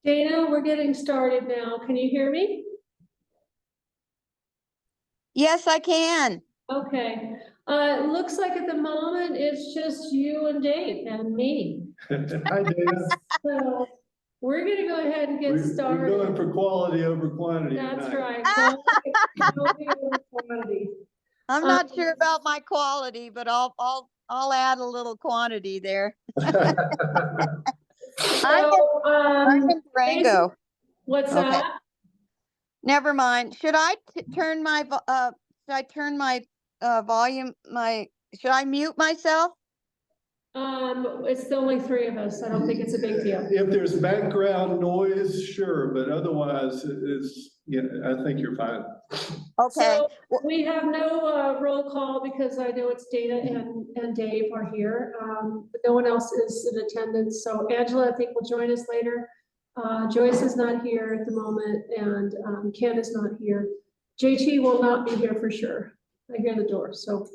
Dana, we're getting started now. Can you hear me? Yes, I can. Okay. It looks like at the moment it's just you and Dave and me. Hi, Dana. So we're gonna go ahead and get We're started. going for quality over quantity That's tonight. right. Quality over quantity. I'm not sure about my quality, but I'll add a little quantity there. I'm in Durango. What's Okay. that? Never mind. Should I turn my volume? Should I mute myself? It's the only three of us. I don't think it's a big deal. If there's background noise, sure, but otherwise it's, I think you're fine. Okay. So we have no roll call because I know it's Dana and Dave are here. But no one else is in attendance. So Angela, I think, will join us later. Joyce is not here at the moment, and Ken is not here. JT will not be here for sure. I hear the door. So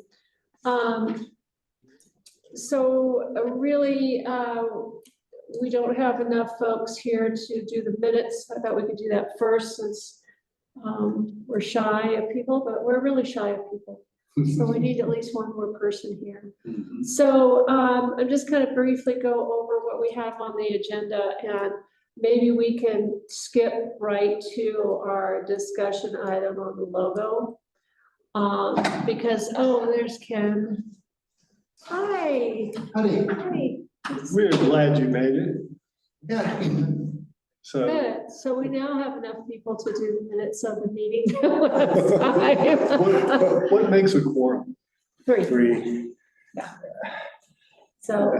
really, we don't have enough folks here to do the minutes. I thought we could do that first since we're shy of people, but we're really shy of people. So we need at least one more person here. So I'm just kind of briefly go over what we have on the agenda, and maybe we can skip right to our discussion item on the logo. Because, oh, there's Ken. Hi. Honey, Hi. we're glad you made it. Yeah. So Good. So we now have enough people to do the minutes of the meeting. last time. what makes a quorum? Three. Three. So,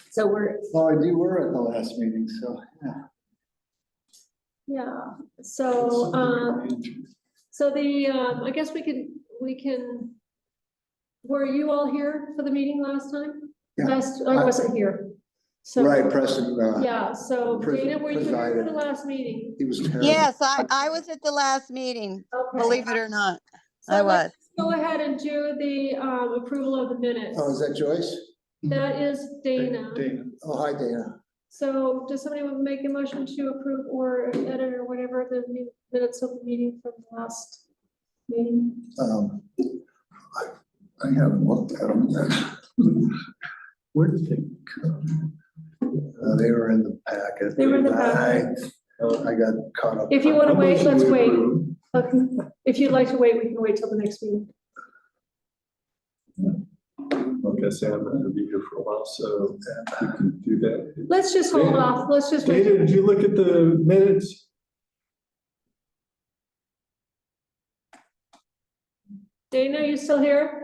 so we're, Well, you were at the last meeting, so, yeah. yeah. So, I guess we can, were you all here for the meeting last time? Yeah. I wasn't here. So, Right, Preston, yeah, so Dana, were you here for presided. the last meeting? he was terrible. Yes, I was at the last meeting, Okay. believe it or not. So I was. let's go ahead and do the approval of the minutes. Oh, is that Joyce? That is Dana. Dana. Oh, hi, Dana. So does somebody want to make a motion to approve or edit or whatever the minutes of the meeting from the last meeting? I haven't looked at them yet. Where did they come? They were in the packet. They were in the packet. I got caught up. If you want to wait, let's wait. Approve. Okay. If you'd like to wait, we can wait till the next meeting. Like I said, I'm going to be here for a while, so we can do that. Let's just hold Dana. off. Let's just wait. Dana, did you look at the minutes? Dana, are you still here?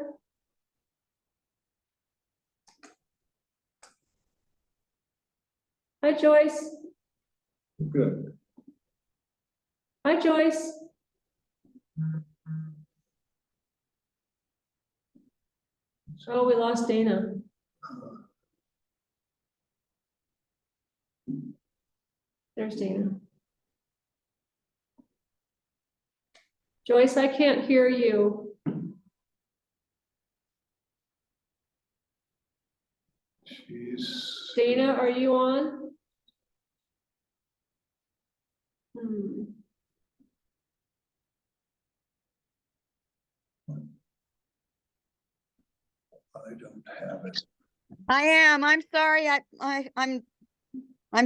Hi, Joyce. Good. Hi, Joyce. Oh, we lost Dana. There's Dana. Joyce, I can't hear you. Jeez. Dana, are you on? I don't have it. I am. I'm sorry. I'm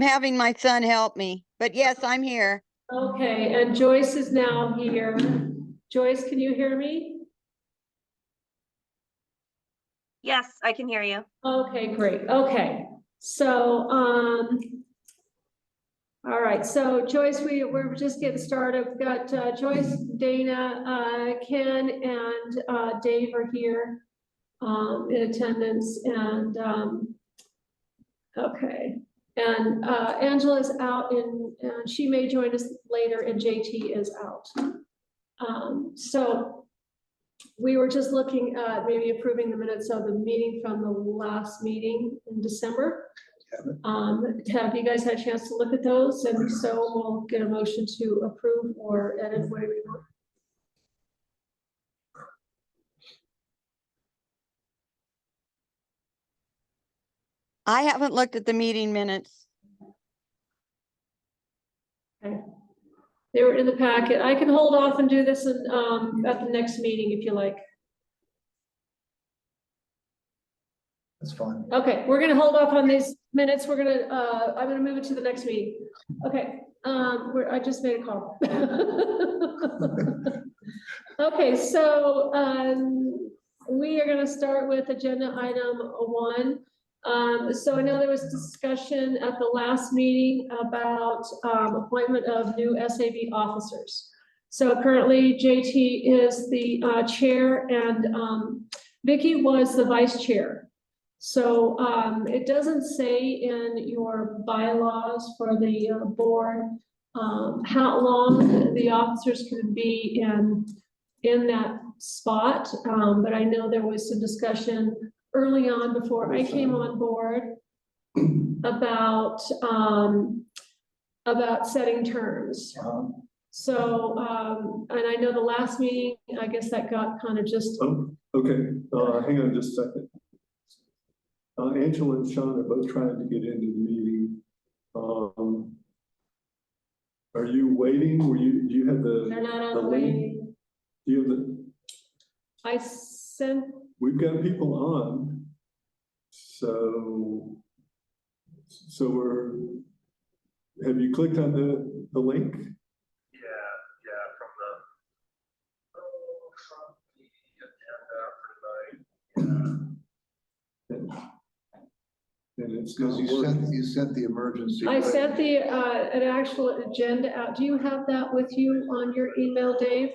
having my son help me, but yes, I'm here. Okay, and Joyce is now here. Joyce, can you hear me? Yes, I can hear you. Okay, great. Okay, so, all right, so Joyce, we're just getting started. We've got Joyce, Dana, Ken, and Dave are here in attendance, and okay. And Angela's out and she may join us later, and JT is out. So we were just looking at maybe approving the minutes of the meeting from the last meeting in December. Have you guys had a chance to look at those? And so we'll get a motion to approve or edit whatever you want. I haven't looked at the meeting minutes. Okay. They were in the packet. I can hold off and do this at the next meeting if you like. That's fine. Okay, we're gonna hold off on these minutes. We're gonna, I'm gonna move it to the next meeting. Okay, I just made a call. Okay, so, we are gonna start with agenda item 1. So I know there was discussion at the last meeting about, appointment of new SAB officers. So currently JT is the, chair and, Vicky was the vice chair. So, it doesn't say in your bylaws for the, board, how long the officers can be in that spot. But I know there was some discussion early on before I came on board about setting terms. So, and I know the last meeting, I guess that got kind of just, Oh, okay, hang on just a second. Angela and Sean are both trying to get into the meeting. Are you waiting? Do you have the? they're not on the the link? way. Do you have the? I sent, We've got people on. So have you clicked on the link? Yeah, from the agenda for tonight. And it's Because not working. you sent the emergency. I sent the, an actual agenda out. Do you have that with you on your email, Dave?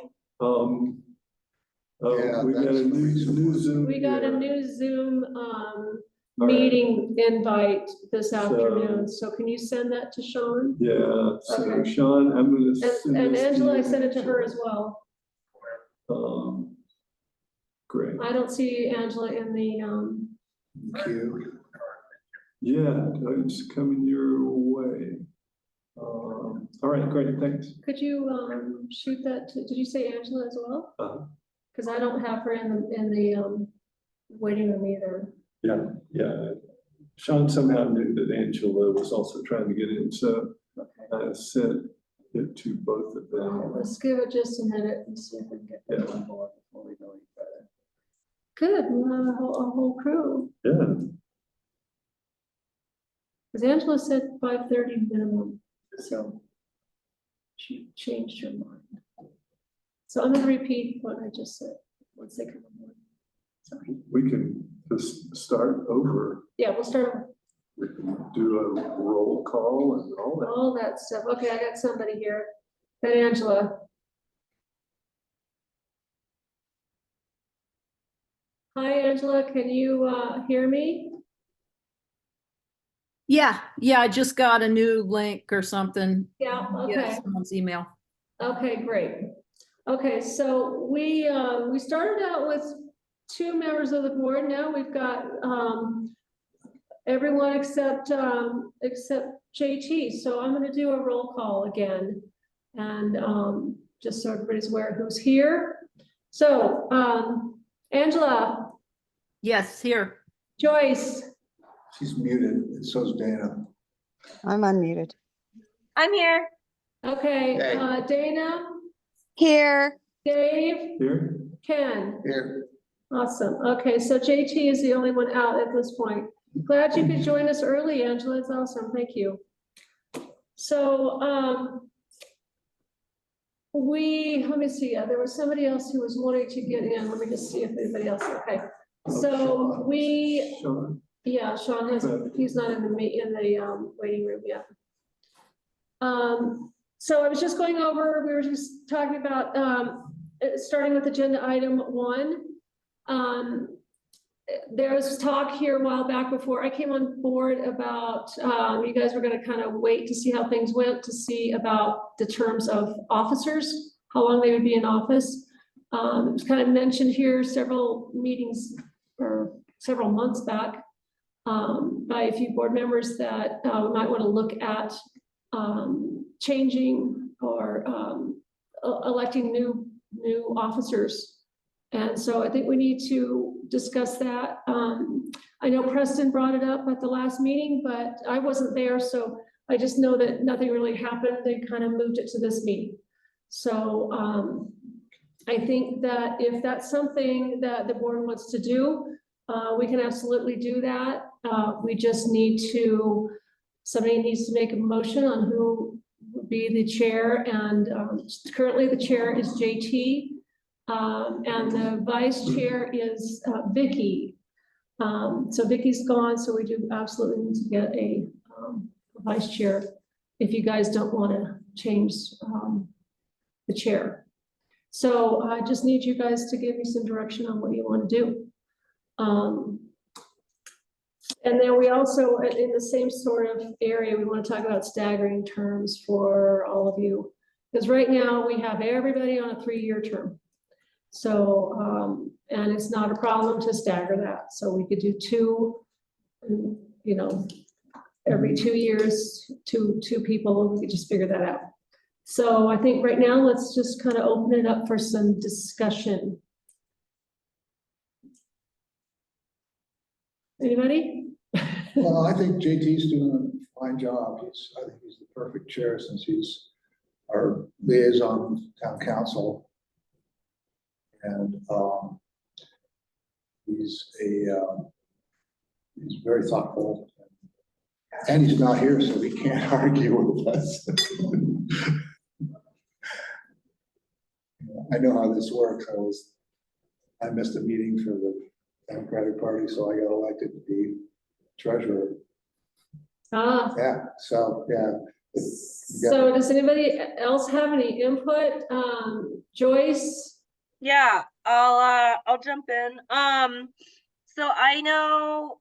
Yeah, We got that's a the reason new why. Zoom. We got a here. new Zoom, All right. meeting invite this So- afternoon. So can you send that to Sean? Yeah, so Okay. Sean, I'm gonna send And this to Angela, I you. sent it to her as well. Great. I don't see Angela in the, Q. Yeah, it's coming your way. All right, great, thanks. could you, shoot that to, did you say Angela as well? Cause I don't have her in the waiting room either. Yeah. Sean somehow knew that Angela was also trying to get in, so Okay. I sent it to both of Okay, them. let's give it just a minute and see if we can get them on board before we go any further. Good, we have a whole crew. Yeah. Because Angela said 5:30 minimum, so she changed her mind. So I'm gonna repeat what I just said, once they come on board. Sorry. We can just start over. Yeah, we'll start We can do a roll call and all that. all that stuff. Okay, I got somebody here. Got Angela. Hi, Angela, can you hear me? Yeah, I just got a new link or something. Yeah, Yeah, okay. someone's email. Okay, great. Okay, so we started out with 2 members of the board. Now we've got everyone except JT. So I'm gonna do a roll call again. And just so everybody's aware who's here. So Angela, Yes, here. Joyce, She's muted, and so's Dana. I'm unmuted. I'm here. okay, Hey. Dana, Here. Dave, Here? Ken. Here. Awesome. Okay, so JT is the only one out at this point. Glad you could join us early, Angela. It's awesome. Thank you. So, let me see. There was somebody else who was wanting to get in. Let me just see if anybody else. Okay. So we, Sean? yeah, Sean has, he's not in the waiting room yet. So I was just going over, we were just talking about, starting with agenda item 1. There was talk here a while back before I came on board about, you guys were gonna kind of wait to see how things went, to see about the terms of officers, how long they would be in office. It was kind of mentioned here several meetings or several months back by a few board members that we might want to look at changing or electing new officers. And so I think we need to discuss that. I know Preston brought it up at the last meeting, but I wasn't there, so I just know that nothing really happened. They kind of moved it to this meeting. So, I think that if that's something that the board wants to do, we can absolutely do that. We just need to, somebody needs to make a motion on who would be the chair, and currently the chair is JT, and the vice chair is Vicky. So Vicky's gone, so we do absolutely need to get a vice chair if you guys don't want to change the chair. So I just need you guys to give me some direction on what you want to do. And then we also, in the same sort of area, we want to talk about staggering terms for all of you. Because right now we have everybody on a 3-year term. So, and it's not a problem to stagger that. So we could do 2, you know, every 2 years, two people, we could just figure that out. So I think right now, let's just kind of open it up for some discussion. Anybody? Well, I think JT's doing a fine job. I think he's the perfect chair since he's our liaison with town council. And he's very thoughtful. And he's not here, so he can't argue with us. I know how this works. I missed a meeting for the Democratic Party, so I got elected to be treasurer. Ah, Yeah, so, yeah. so does anybody else have any input? Joyce? Yeah, I'll jump in. So I know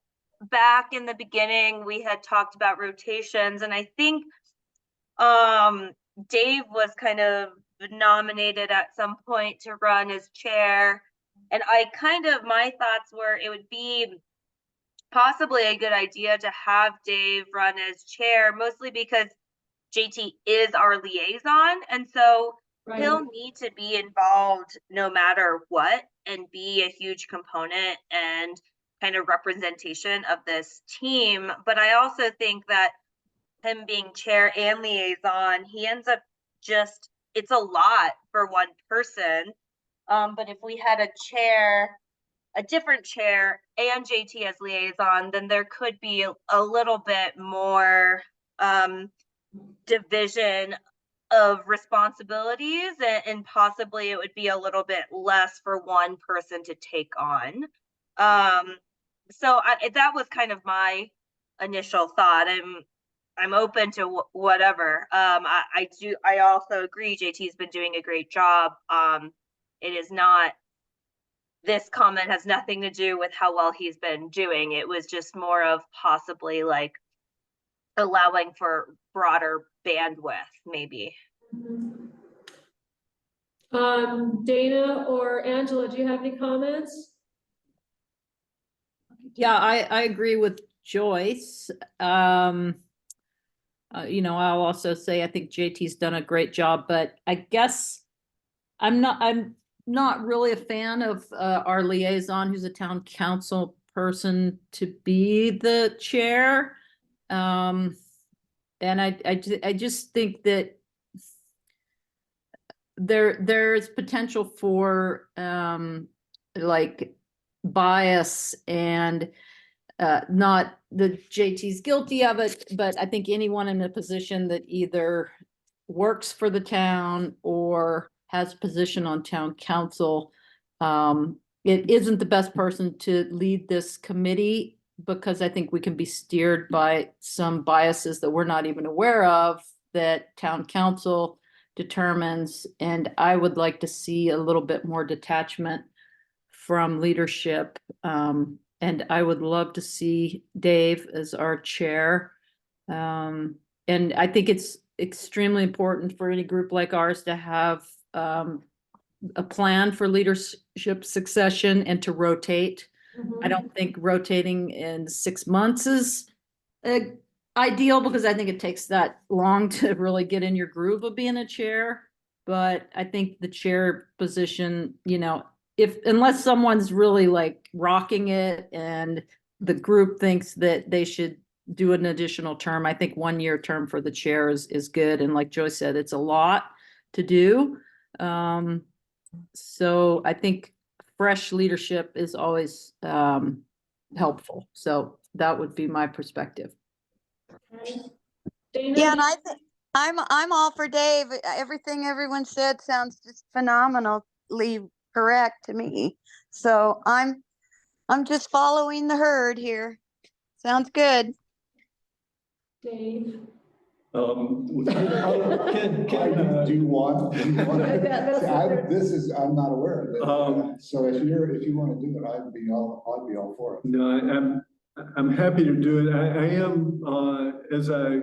back in the beginning, we had talked about rotations, and I think Dave was kind of nominated at some point to run as chair. And my thoughts were it would be possibly a good idea to have Dave run as chair, mostly because JT is our liaison. And so Right. he'll need to be involved no matter what and be a huge component and kind of representation of this team. But I also think that him being chair and liaison, he ends up it's a lot for one person. But if we had a different chair and JT as liaison, then there could be a little bit more division of responsibilities, and possibly it would be a little bit less for one person to take on. So that was kind of my initial thought. I'm open to whatever. I also agree JT's been doing a great job. It is not, this comment has nothing to do with how well he's been doing. It was just more of possibly like allowing for broader bandwidth, maybe. Dana or Angela, do you have any comments? Yeah, I agree with Joyce. You know, I'll also say I think JT's done a great job, but I guess I'm not really a fan of our liaison, who's a town council person, to be the chair. And I just think that there's potential for like bias, and not that JT's guilty of it, but I think anyone in a position that either works for the town or has a position on town council, it isn't the best person to lead this committee, because I think we can be steered by some biases that we're not even aware of that town council determines. And I would like to see a little bit more detachment from leadership. And I would love to see Dave as our chair. And I think it's extremely important for any group like ours to have a plan for leadership succession and to rotate. I don't think rotating in 6 months is ideal, because I think it takes that long to really get in your groove of being a chair. But I think the chair position, you know, unless someone's really like rocking it and the group thinks that they should do an additional term. I think 1 year term for the chair is good. And like Joyce said, it's a lot to do. So I think fresh leadership is always helpful. So that would be my perspective. Okay. Dana? Yeah, and I'm all for Dave. Everything everyone said sounds just phenomenally correct to me. So I'm just following the herd here. Sounds good. Dave? Ken, Do you want? That's See, what I'm not aware of Um, it. So if you want to do it, I'd be all for it. no, I'm happy to do it. I am, as I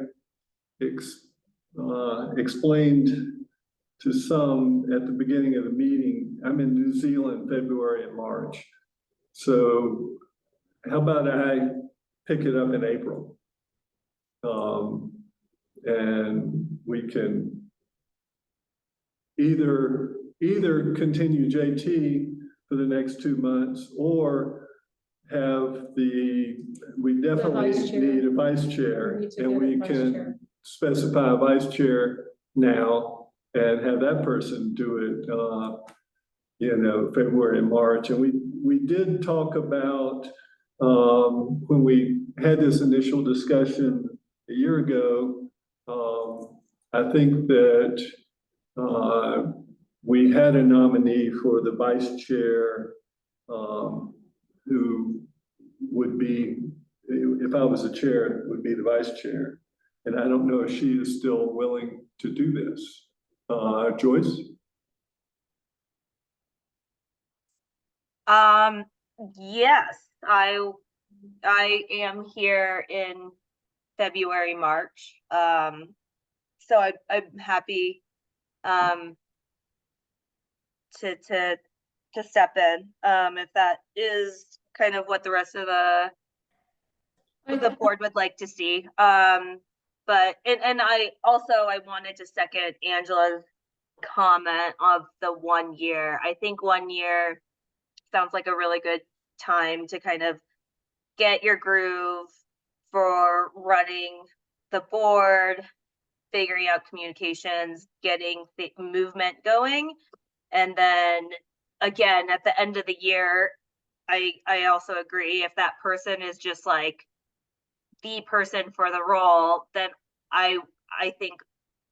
explained to some at the beginning of the meeting, I'm in New Zealand, February and March. So how about I pick it up in April? And we can either continue JT for the next 2 months or have we definitely vice chair. need a vice We chair, need to and get a we vice can chair. specify a vice chair now and have that person do it, February and March. And we did talk about, when we had this initial discussion a year ago, I think that we had a nominee for the vice chair, who would be, if I was the chair, would be the vice chair. And I don't know if she is still willing to do this. Joyce? Yes, I am here in February, March. So I'm happy to step in, if that is kind of what the rest of the board would like to see. But I wanted to second Angela's comment of the 1 year. I think 1 year sounds like a really good time to kind of get your groove for running the board, figuring out communications, getting the movement going. And then again, at the end of the year, I also agree, if that person is just like the person for the role, then I think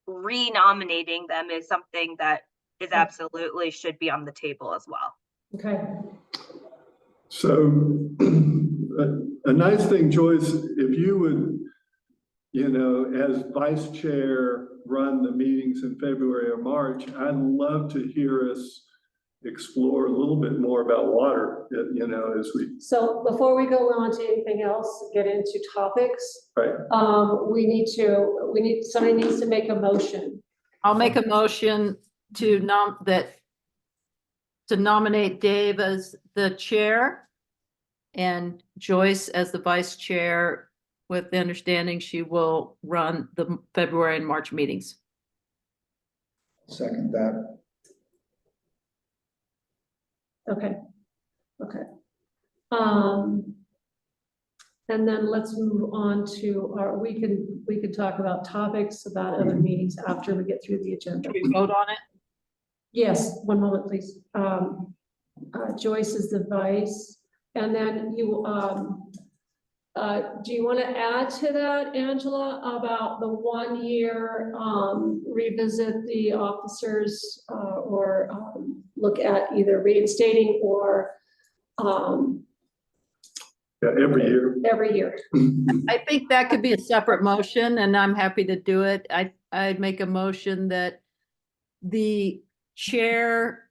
renominating them is something that is absolutely should be on the table as well. Okay. So a nice thing, Joyce, if you would, as vice chair, run the meetings in February or March, I'd love to hear us explore a little bit more about water, as we. So before we go on to anything else, get into topics, Right. somebody needs to make a motion. I'll make a motion to nominate Dave as the chair and Joyce as the vice chair, with the understanding she will run the February and March meetings. Second that. Okay. And then let's move on to we can talk about topics about other meetings after we get through the agenda. Should we vote on it? Yes, one moment, please. Joyce is the vice, and then you, do you want to add to that, Angela, about the 1 year, revisit the officers, or look at either reinstating or Yeah, every year. every year? I think that could be a separate motion, and I'm happy to do it. I'd make a motion that the chair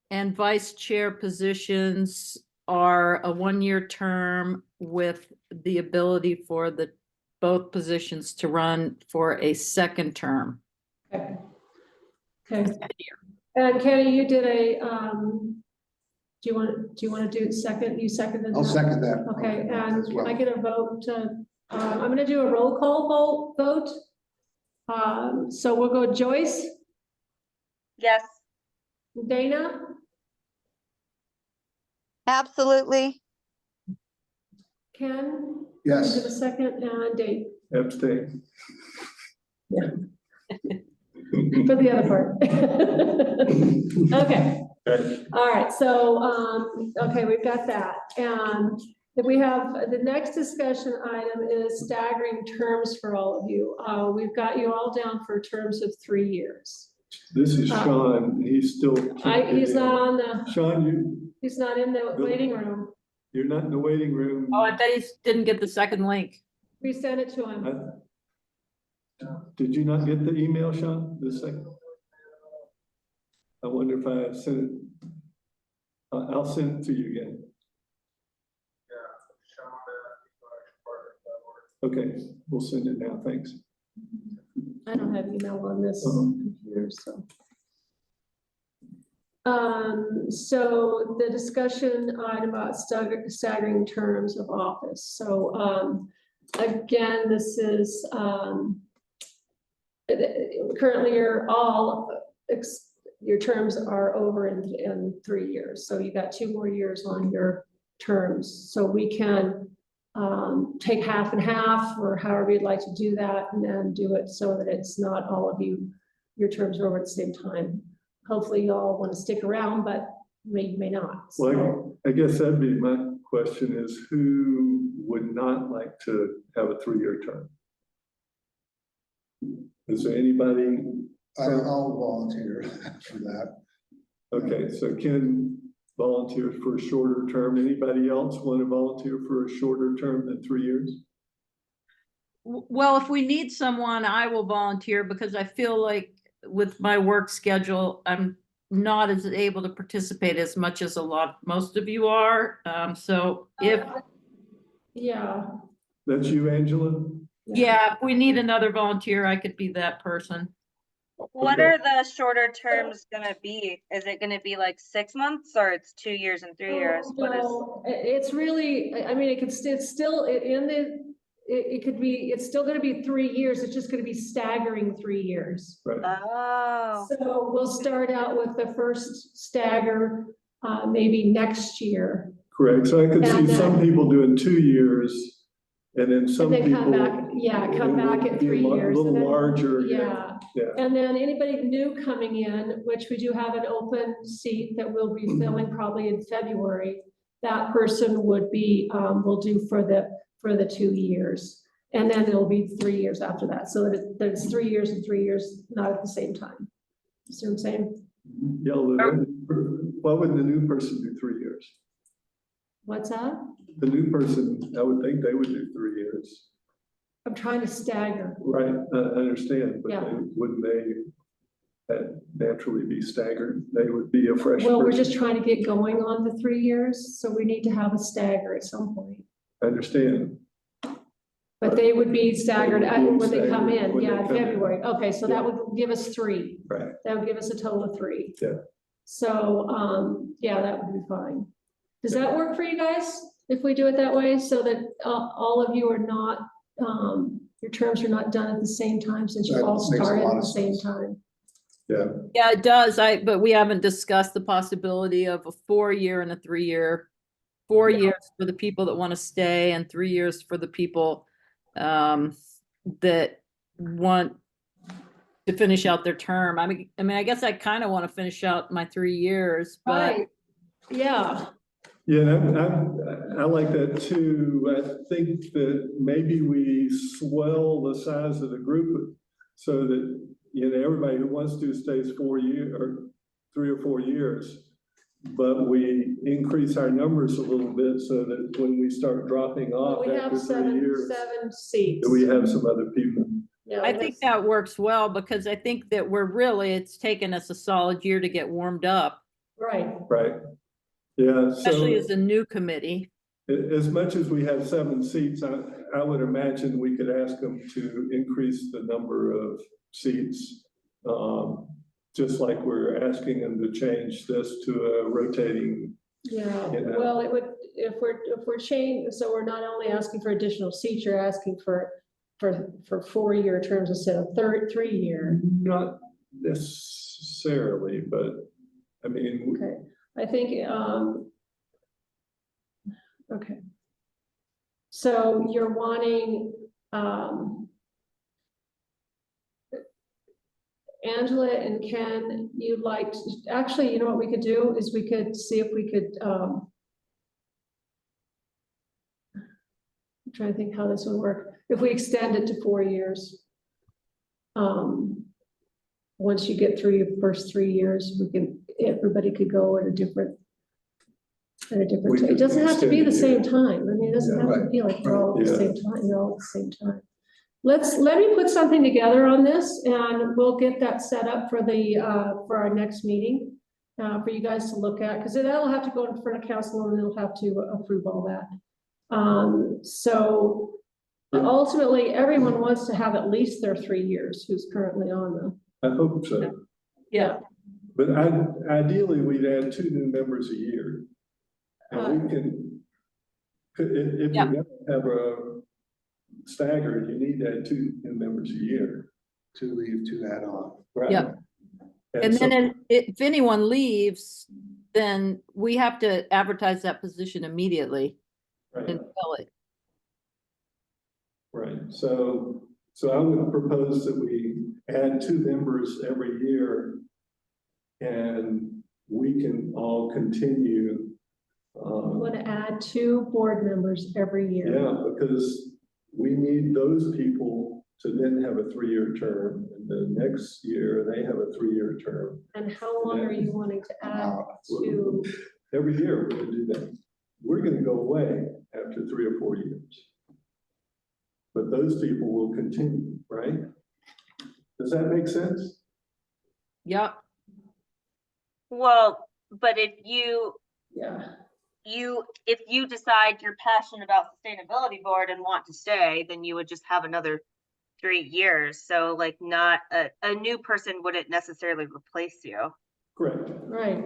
and vice chair positions are a 1 year term with the ability for both positions to run for a second term. Okay. And Kenny, you did do you want to do second? You seconded that? I'll second that. Okay, and as well. can I get a vote to, I'm gonna do a roll call vote. So we'll go Joyce, Yes. Dana, Absolutely. Ken, Yes. Into the second, and Dave, Abstain. for the other part. Okay. Okay. All right, so, okay, we've got that. And if we have, the next discussion item is staggering terms for all of you. We've got you all down for terms of 3 years. This is Sean, he's still. He's not on the, Sean, he's not in the waiting room. you're not in the waiting room. Oh, I bet he didn't get the second link. We sent it to him. Did you not get the email, Sean, the second? I wonder if I sent it. I'll send it to you again. Okay, we'll send it now, thanks. I don't have email on this computer, so. So the discussion item about staggering terms of office. So, again, this is, currently your terms are over in 3 years. So you got 2 more years on your terms. So we can take half and half, or however you'd like to do that, and then do it so that it's not all of your terms are over at the same time. Hopefully you all want to stick around, but you may not. So, Well, I guess that'd be my question is who would not like to have a 3-year term? Is there anybody? I'll volunteer for that. Okay, so Ken volunteers for a shorter term. Anybody else want to volunteer for a shorter term than 3 years? Well, if we need someone, I will volunteer because I feel like with my work schedule, I'm not as able to participate as much as most of you are. So if, yeah. That's you, Angela? yeah, if we need another volunteer, I could be that person. What Okay. are the shorter terms gonna be? Is it gonna be like 6 months or it's 2 years and 3 years? What is? No, it's really, I mean, it's still in the, it could be, it's still gonna be 3 years. It's just gonna be staggering 3 years. Right. Oh, So we'll start out with the first stagger, maybe next year. Correct. So I could see And some then- people doing 2 years and then some And then people. come back, yeah, come it back would at be 3 A years. little and then- larger. Yeah. Yeah. And then anybody new coming in, which we do have an open seat that we'll be filling probably in February, that person would be, will do for the 2 years. And then it'll be 3 years after that. So that it's 3 years and 3 years, not at the same time. See what I'm saying? Yeah, why wouldn't the new person do 3 years? What's that? The new person, I would think they would do 3 years. I'm trying to stagger. Right, I understand, but Yeah. wouldn't they naturally be staggered? They would be a fresh Well, we're person. just trying to get going on the 3 years, so we need to have a stagger at some point. I understand. But they would be staggered when they come in, When they yeah, in come in. February. Okay, so that would give us 3. Right. That would give us a total of 3. Yeah. So, yeah, that would be fine. Does that work for you guys? If we do it that way, so that all of you are not, your terms are not done at the same time, since you That all makes a started lot at of the same sense. time. Yeah, Yeah, it does. But we haven't discussed the possibility of a 4-year and a 3-year. 4 years for the people that want to stay and 3 years for the people that want to finish out their term. I mean, I guess I kind of want to finish out my 3 years, but Right, yeah. yeah, and I like that too. I think that maybe we swell the size of the group so that, everybody who wants to stays 4 years or 3 or 4 years. But we increase our numbers a little bit so that when we start dropping off We have after 3 seven years, seats. that we have some other people. Yeah, I we think have- that works well because I think that it's taken us a solid year to get warmed up, Right, Right. Yeah, especially as so a new committee. as much as we have 7 seats, I would imagine we could ask them to increase the number of seats. Just like we're asking them to change this to a rotating. yeah, You know. well, it would, if we're changing, so we're not only asking for additional seats, you're asking for 4-year terms instead of 3-year. Not necessarily, but I mean, Okay, I think, okay. So you're wanting, Angela and Ken, you'd like to, actually, you know what we could do is we could see if we could, I'm trying to think how this would work. If we extend it to 4 years. Once you get through your first 3 years, everybody could go at a different, it doesn't have to be the same time. I mean, it doesn't have to be like we're all at the same time, you're all at the same time. Let me put something together on this and we'll get that set up for for our next meeting, for you guys to look at, because that'll have to go in front of council and they'll have to approve all that. So ultimately, everyone wants to have at least their 3 years who's currently on them. I hope so. Yeah. But ideally, we'd add 2 new members a year. And we can, if Yeah. you're gonna have a staggered, you need to add 2 new members a year. 2 leave, 2 add on. Right? Yeah. And so- then if anyone leaves, then we have to advertise that position immediately Right. and fill it. Right, so I would propose that we add 2 members every year. And we can all continue. I'm going to add 2 board members every year. Yeah, because we need those people to then have a 3-year term. And the next year, they have a 3-year term. And how long are you wanting to add to? Every year, we're gonna do that. We're gonna go away after 3 or 4 years. But those people will continue, right? Does that make sense? Yeah, Well, but if you Yeah. if you decide you're passionate about sustainability board and want to stay, then you would just have another 3 years. So like not a new person wouldn't necessarily replace you. Correct. Right.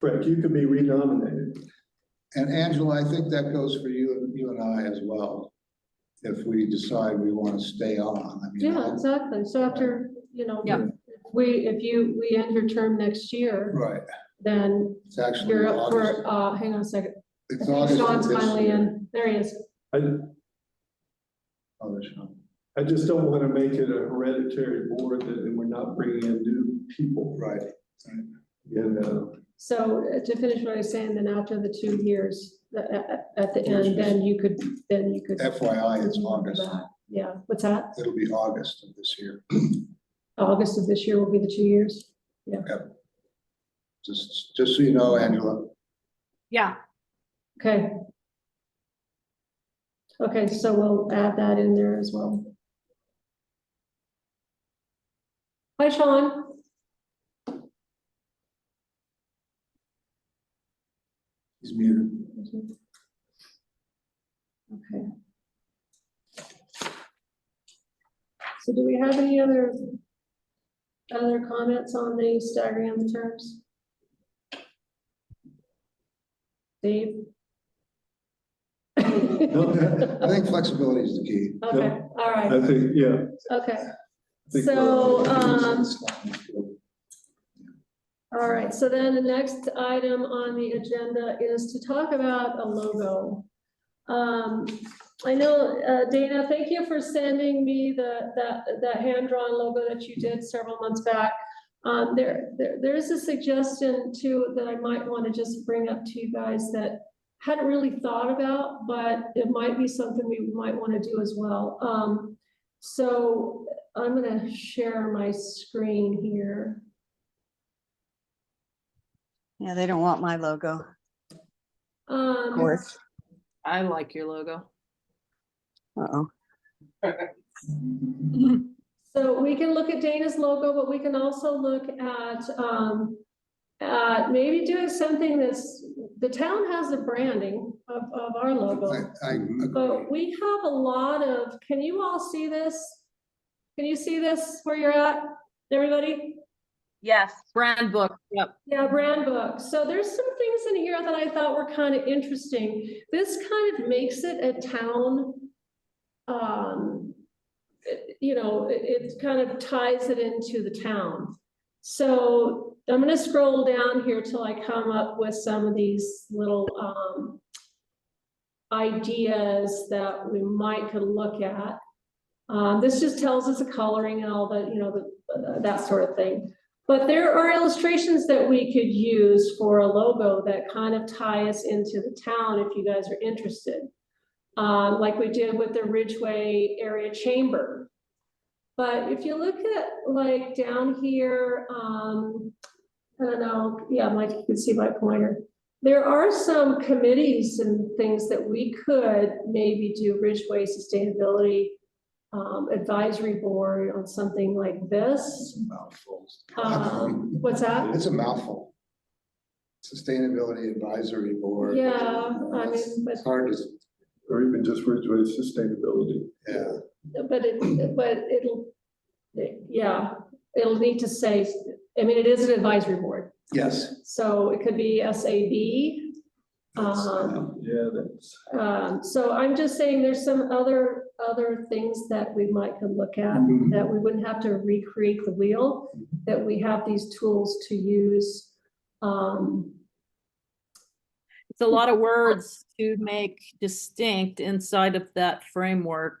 Correct. You could be renominated. And Angela, I think that goes for you and I as well. If we decide we want to stay on. I mean, Yeah, exactly. So after, Yeah. we end your term next year, Right, then it's actually you're up August. for, hang on a second. I It's think August of Sean's this finally year. in. There he is. Oh, there's Sean. I just don't want to make it a hereditary board and we're not bringing in new people. Right. You know, So to finish what I was saying, then after the 2 years, at the end, then you could. FYI, it's August. Yeah, what's that? It'll be August of this year. August of this year will be the 2 years. Just so you know, Angela. yeah. Okay. Okay, so we'll add that in there as well. Hi, Sean. He's muted. Okay. So do we have any other comments on the staggering of the terms? Dave? I think flexibility is the key. Okay, all right, I think, yeah. okay. I think So, we're- all right, so then the next item on the agenda is to talk about a logo. I know, Dana, thank you for sending me that hand-drawn logo that you did several months back. There's a suggestion too that I might want to just bring up to you guys that hadn't really thought about, but it might be something we might want to do as well. So I'm gonna share my screen here. Yeah, they don't want my logo, of course. I like your logo. Uh-oh. So we can look at Dana's logo, but we can also look at maybe doing something the town has the branding of our logo. I agree. But we have a lot of, can you all see this? Can you see this where you're at, everybody? Yes. Brand book, yep. Yeah, brand book. So there's some things in here that I thought were kind of interesting. This kind of makes it a town, it kind of ties it into the town. So I'm gonna scroll down here till I come up with some of these little, ideas that we might could look at. This just tells us the coloring and all the, that sort of thing. But there are illustrations that we could use for a logo that kind of tie us into the town if you guys are interested. Like we did with the Ridgway Area Chamber. But if you look at like down here, I don't know, yeah, Mike, you can see my pointer. There are some committees and things that we could maybe do Ridgway Sustainability Advisory Board on something like this. Mouthfuls. What's that? It's a mouthful. Sustainability Advisory Board. Yeah, I mean, but It's hard to, Or even just Ridgway sustainability. yeah. It'll need to say, I mean, it is an advisory board, Yes. so it could be SAB. Yeah, that's. So I'm just saying there's some other things that we might could look at, that we wouldn't have to recreate the wheel, that we have these tools to use. It's a lot of words to make distinct inside of that framework.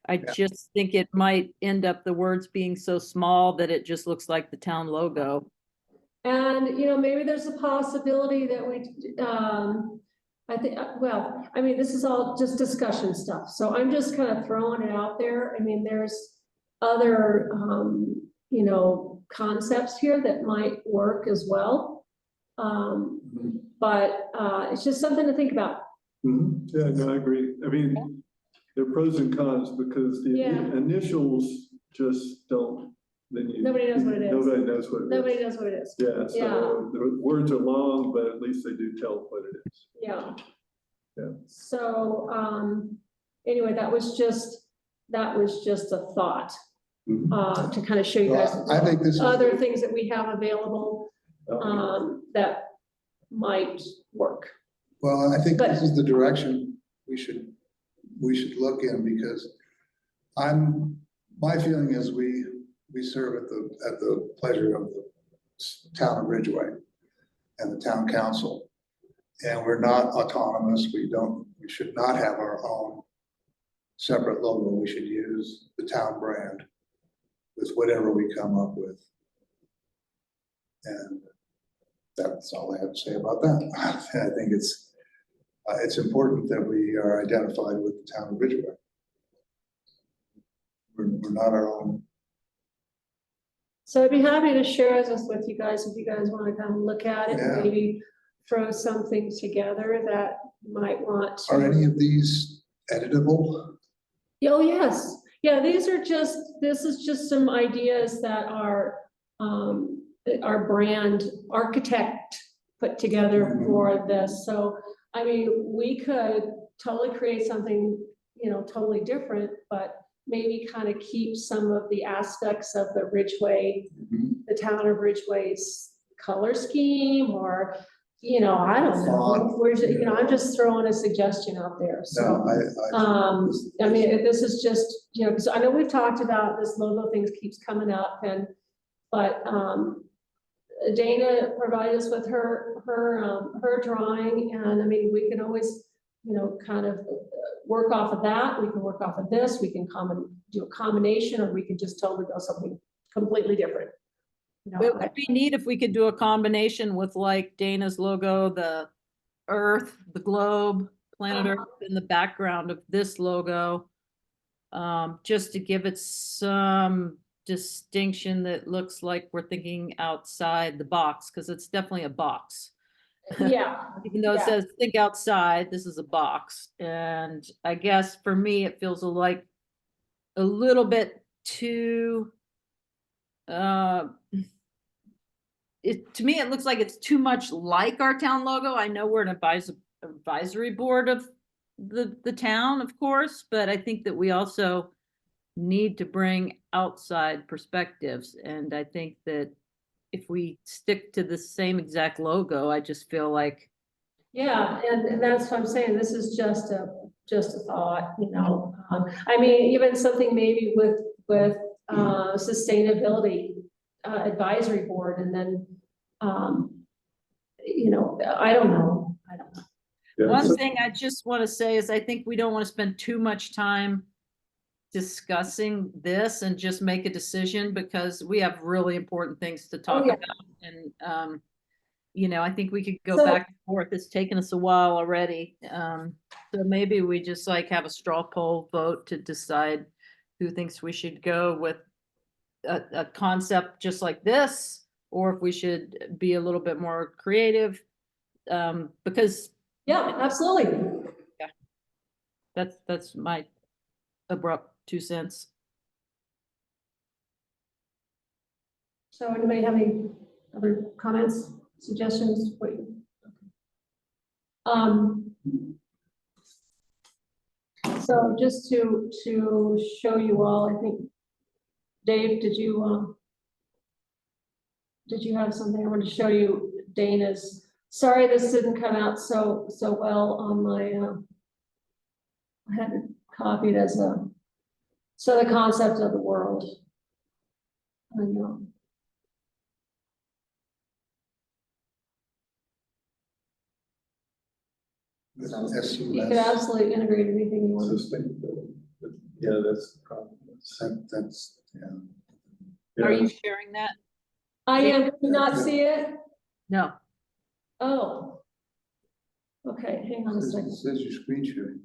I just think it might end up the words being so small that it just looks like the town logo. And, maybe there's a possibility that we, I think, well, I mean, this is all just discussion stuff. So I'm just kind of throwing it out there. I mean, there's other, concepts here that might work as well. But it's just something to think about. Yeah, no, I agree. I mean, there are pros and cons because the Yeah. initials just don't, then you. Nobody knows what it is. Nobody knows what it is. Nobody knows what it is. Yeah, so the words are long, but at least they do tell what it is. Yeah. Yeah. So, anyway, that was just a thought, to kind of show you guys Well, I think this is. other things that we have available, that might work. Well, I think But- this is the direction we should look in, because my feeling is we serve at the pleasure of the town of Ridgway and the town council. And we're not autonomous. We should not have our own separate logo. We should use the town brand with whatever we come up with. And that's all I have to say about that. I think it's important that we are identified with the town of Ridgway. We're not our own. So I'd be happy to share this with you guys if you guys want to come look at it, Yeah. and maybe throw something together that you might want to. Are any of these editable? Oh, yes. Yeah, this is just some ideas that our brand architect put together for this. So, I mean, we could totally create something, totally different, but maybe kind of keep some of the aspects of the Ridgway, the town of Ridgway's color scheme, or, I don't know. Where's, I'm just throwing a suggestion out there, so. No, I mean, this is just, because I know we've talked about this logo things keeps coming up, but Dana provided us with her drawing, and I mean, we can always, kind of work off of that. We can work off of this. We can do a combination, or we can just totally go something completely different. It would be neat if we could do a combination with like Dana's logo, the Earth, the globe, planet Earth in the background of this logo. Just to give it some distinction that looks like we're thinking outside the box, because it's definitely a box. Yeah. Even though it Yeah. says think outside, this is a box. And I guess for me, it feels like a little bit too, to me, it looks like it's too much like our town logo. I know we're an advisory board of the town, of course, but I think that we also need to bring outside perspectives. And I think that if we stick to the same exact logo, I just feel like. Yeah, and that's what I'm saying. This is just a thought, I mean, even something maybe with sustainability advisory board and then, you know, I don't know. Yeah, One so- thing I just want to say is I think we don't want to spend too much time discussing this and just make a decision because we have really important things to talk yeah. about. And, you know, I think we could go So- back and forth. It's taken us a while already. So maybe we just like have a straw poll vote to decide who thinks we should go with a concept just like this, or if we should be a little bit more creative. Because Yeah, absolutely. that's my abrupt 2 cents. So anybody have any other comments, suggestions? What you- So just to show you all, I think, Dave, did you have something? I wanted to show you Dana's. Sorry, this didn't come out so well on my, I had it copied as so the concept of the world. I know. SUS. You could absolutely integrate anything you want. Sustainability. Yeah, that's the problem. That's, yeah. Are Yeah. you sharing that? I am, can you not see it? No. Oh. Okay, hang on a It second. says your screen sharing.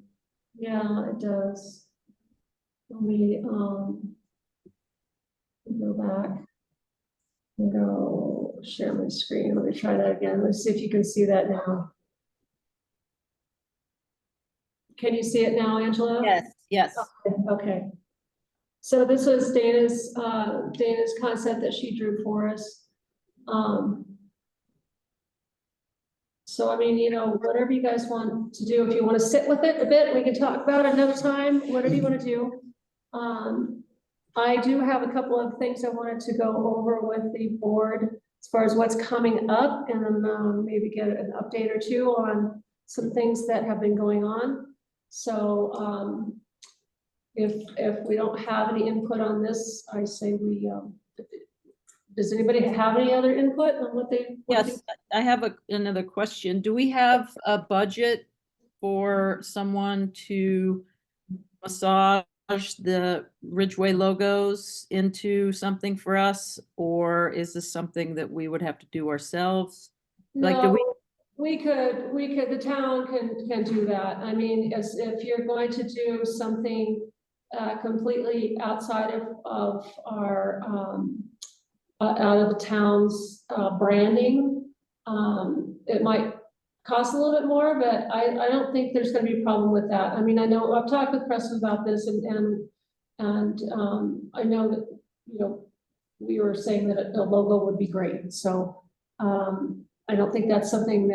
Yeah, it does. Let me, go back. And go share my screen. Let me try that again. Let's see if you can see that now. Can you see it now, Angela? Yes. Okay. So this was Dana's concept that she drew for us. So I mean, you know, whatever you guys want to do, if you want to sit with it a bit, we can talk about it another time, whatever you want to do. I do have a couple of things I wanted to go over with the board as far as what's coming up, and then maybe get an update or two on some things that have been going on. So if we don't have any input on this, I say we, does anybody have any other input on what they? want to Yes, I have another question. Do we have a budget for someone to massage the Ridgway logos into something for us? Or is this something that we would have to do ourselves? Like, do No, we, we could, the town can do that. I mean, as if you're going to do something completely outside of our, out of the town's branding, it might cost a little bit more, but I don't think there's gonna be a problem with that. I mean, I know, I've talked with Preston about this and I know that, you know, we were saying that a logo would be great, so I don't think that's something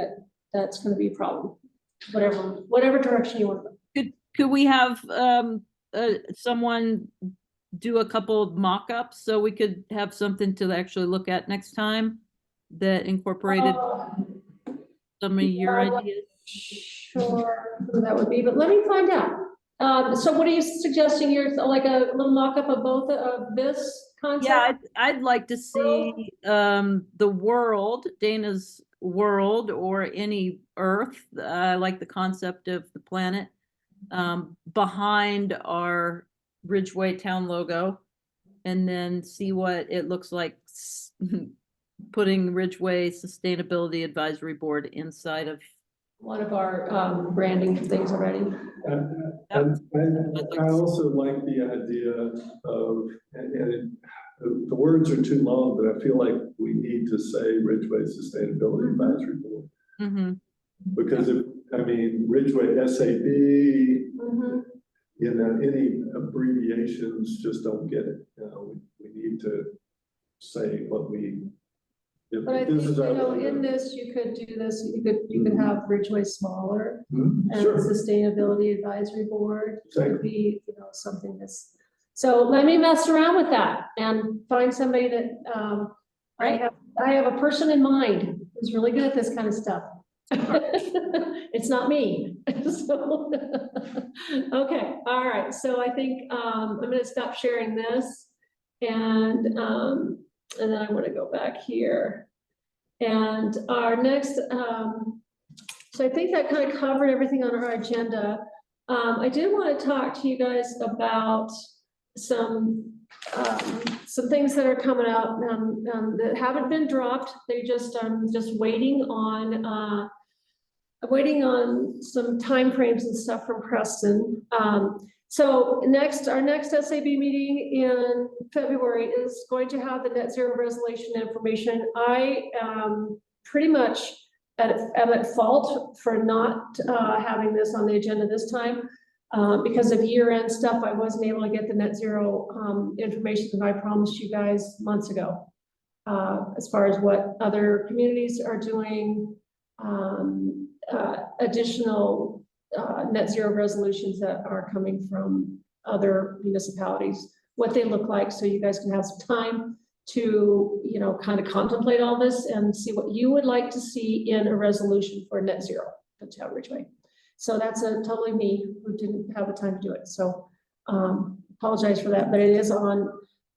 that's gonna be a problem. Whatever direction you want to go. could we have someone do a couple of mock-ups so we could have something to actually look at next time that incorporated some of your yeah. ideas? Sure, who that would be, but let me find out. So what are you suggesting? You're like a little mock-up of both of this concept? Yeah, I'd like to see the world, Dana's world, or any Earth. I like the concept of the planet behind our Ridgway town logo, and then see what it looks like putting Ridgway Sustainability Advisory Board inside of. One of our branding things already. I also like the idea of, the words are too long, but I feel like we need to say Ridgway Sustainability Advisory Board. Mm-hmm. Because Ridgway SAB, Mhm. you know, any abbreviations just don't get it. You know, we need to say what we, if But I think, this is you our. know, in this, you could do this, you could have Ridgway smaller Mhm, and sure. Sustainability Advisory Board Exactly. would be, you know, something that's. So let me mess around with that and find somebody that, I have a person in mind who's really good at this kind of stuff. It's not me. So, okay, all right. So I think, I'm gonna stop sharing this and, and then I want to go back here. And our next, so I think that kind of covered everything on our agenda. I did want to talk to you guys about some things that are coming out that haven't been dropped. They just, I'm just waiting on some timeframes and stuff from Preston. So our next SAB meeting in February is going to have the net zero resolution information. I pretty much am at fault for not having this on the agenda this time. Because of year-end stuff, I wasn't able to get the net zero information that I promised you guys months ago. As far as what other communities are doing, additional net zero resolutions that are coming from other municipalities, what they look like, so you guys can have some time to, you know, kind of contemplate all this and see what you would like to see in a resolution for net zero at town Ridgway. So that's totally me who didn't have the time to do it. So apologize for that, but it is on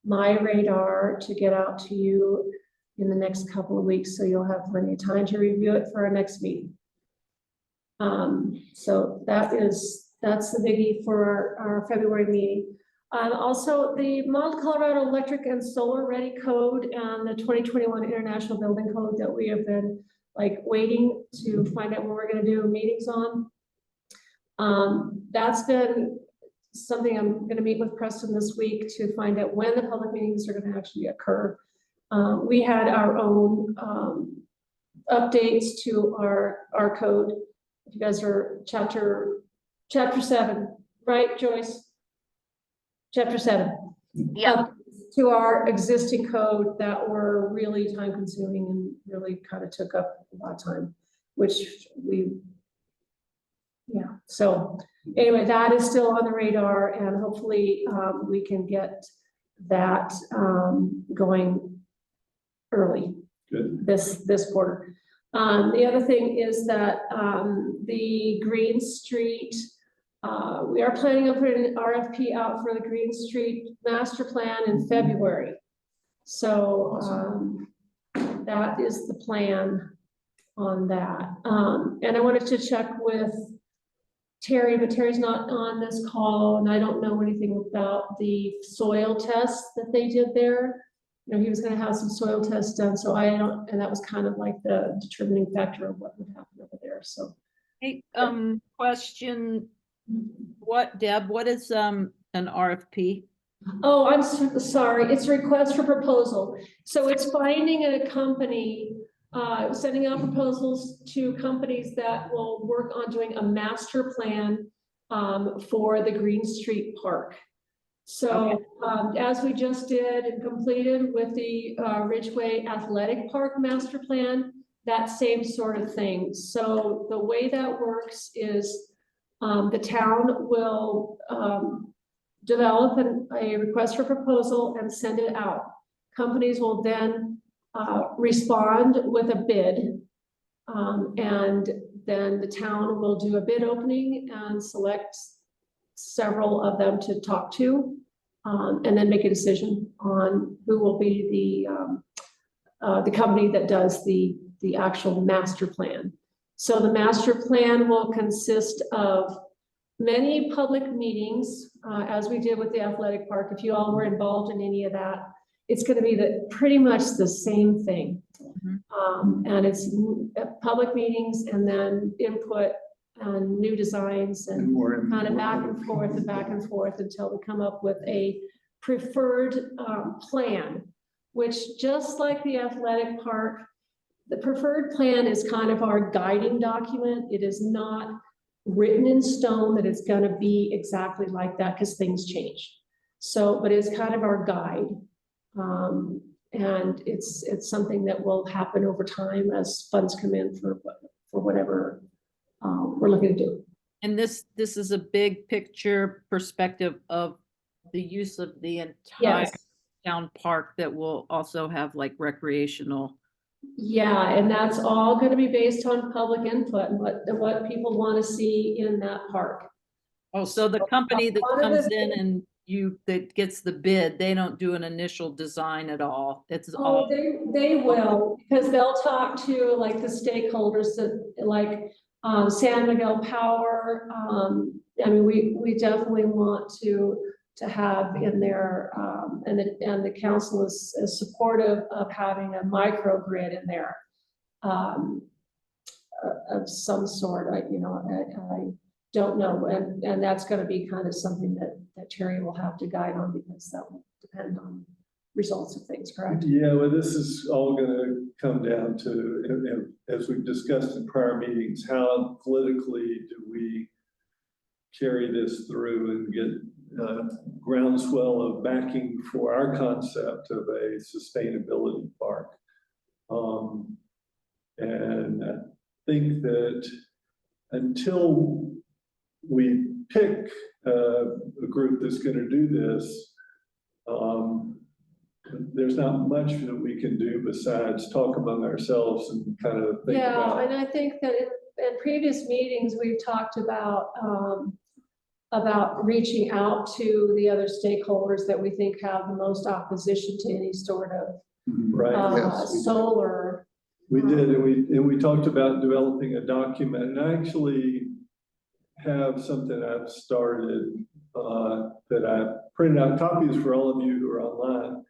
my radar to get out to you in the next couple of weeks, so you'll have plenty of time to review it for our next meeting. So that's the biggie for our February meeting. Also, the Model Colorado Electric and Solar Ready Code and the 2021 International Building Code that we have been like waiting to find out when we're going to do meetings on. That's been something I'm going to meet with Preston this week to find out when the public meetings are going to actually occur. We had our own updates to our code. If you guys are chapter 7, right, Joyce? Chapter 7. Yeah. To our existing code that were really time consuming and really kind of took up a lot of time, which so anyway, that is still on the radar, and hopefully we can get that going early. Good. This quarter. The other thing is that the Green Street, we are planning on putting an RFP out for the Green Street master plan in February. So that is the plan on that. And I wanted to check with Terry, but Terry's not on this call, and I don't know anything about the soil tests that they did there. You know, he was going to have some soil tests done, so I don't, and that was kind of like the determining factor of what would happen over there. So, Hey, question, Deb, what is an RFP? oh, I'm sorry, it's a request for proposal. So it's finding a company, sending out proposals to companies that will work on doing a master plan for the Green Street Park. So as we just did and completed with the Ridgway Athletic Park master plan, that same sort of thing. So the way that works is the town will develop a request for proposal and send it out. Companies will then respond with a bid, and then the town will do a bid opening and select several of them to talk to, and then make a decision on who will be the company that does the actual master plan. So the master plan will consist of many public meetings, as we did with the athletic park. If you all were involved in any of that, it's going to be pretty much the same thing. And it's public meetings and then input and new designs and kind of back and forth until we come up with a preferred plan, which, just like the athletic park, the preferred plan is kind of our guiding document. It is not written in stone that it's going to be exactly like that, because things change. So, but it's kind of our guide. And it's something that will happen over time as funds come in for whatever we're looking to do. And this is a big picture perspective of the use of the entire town park that will also have like recreational. Yeah, and that's all going to be based on public input and what people want to see in that park. Oh, so the company that One of comes the in that gets the bid, they don't do an initial design at all. It's Oh, all, they will, because they'll talk to like the stakeholders that, like, San Miguel Power. I mean, we definitely want to have in there, and the council is supportive of having a microgrid in there. Of some sort, I don't know, and that's gonna be kind of something that Terry will have to guide on, because that will depend on results of things, correct? Yeah, well, this is all gonna come down to, as we've discussed in prior meetings, how politically do we carry this through and get groundswell of backing for our concept of a sustainability park. And I think that until we pick a group that's gonna do this, there's not much that we can do besides talk among ourselves and kind of think Yeah, about. and I think that in previous meetings, we've talked about reaching out to the other stakeholders that we think have the most opposition to any sort of Right, Yes, we did. solar. we did, and we talked about developing a document, and I actually have something I've started that I printed out copies for all of you who are online.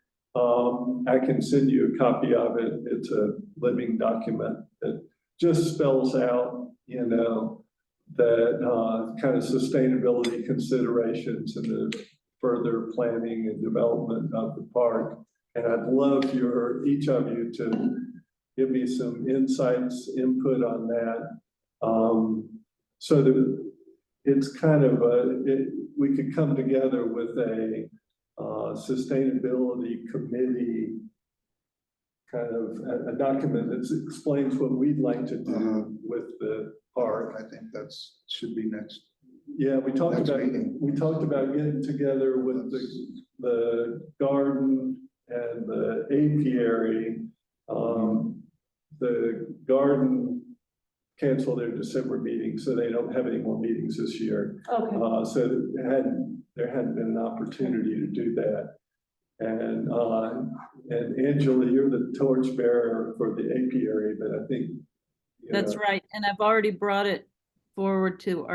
I can send you a copy of it. It's a living document that just spells out, that kind of sustainability considerations and the further planning and development of the park. And I'd love each of you to give me some insights, input on that. So that it's kind of we could come together with a sustainability committee, kind of a document that explains what we'd like to do with the park. I think should be next. Yeah, we talked Next about meeting. getting together with the garden and the apiary. The garden canceled their December meeting, so they don't have any more meetings this year. Okay, So there hadn't been an opportunity to do that. And Angela, you're the torchbearer for the apiary, but I think. that's right. And I've already brought it forward to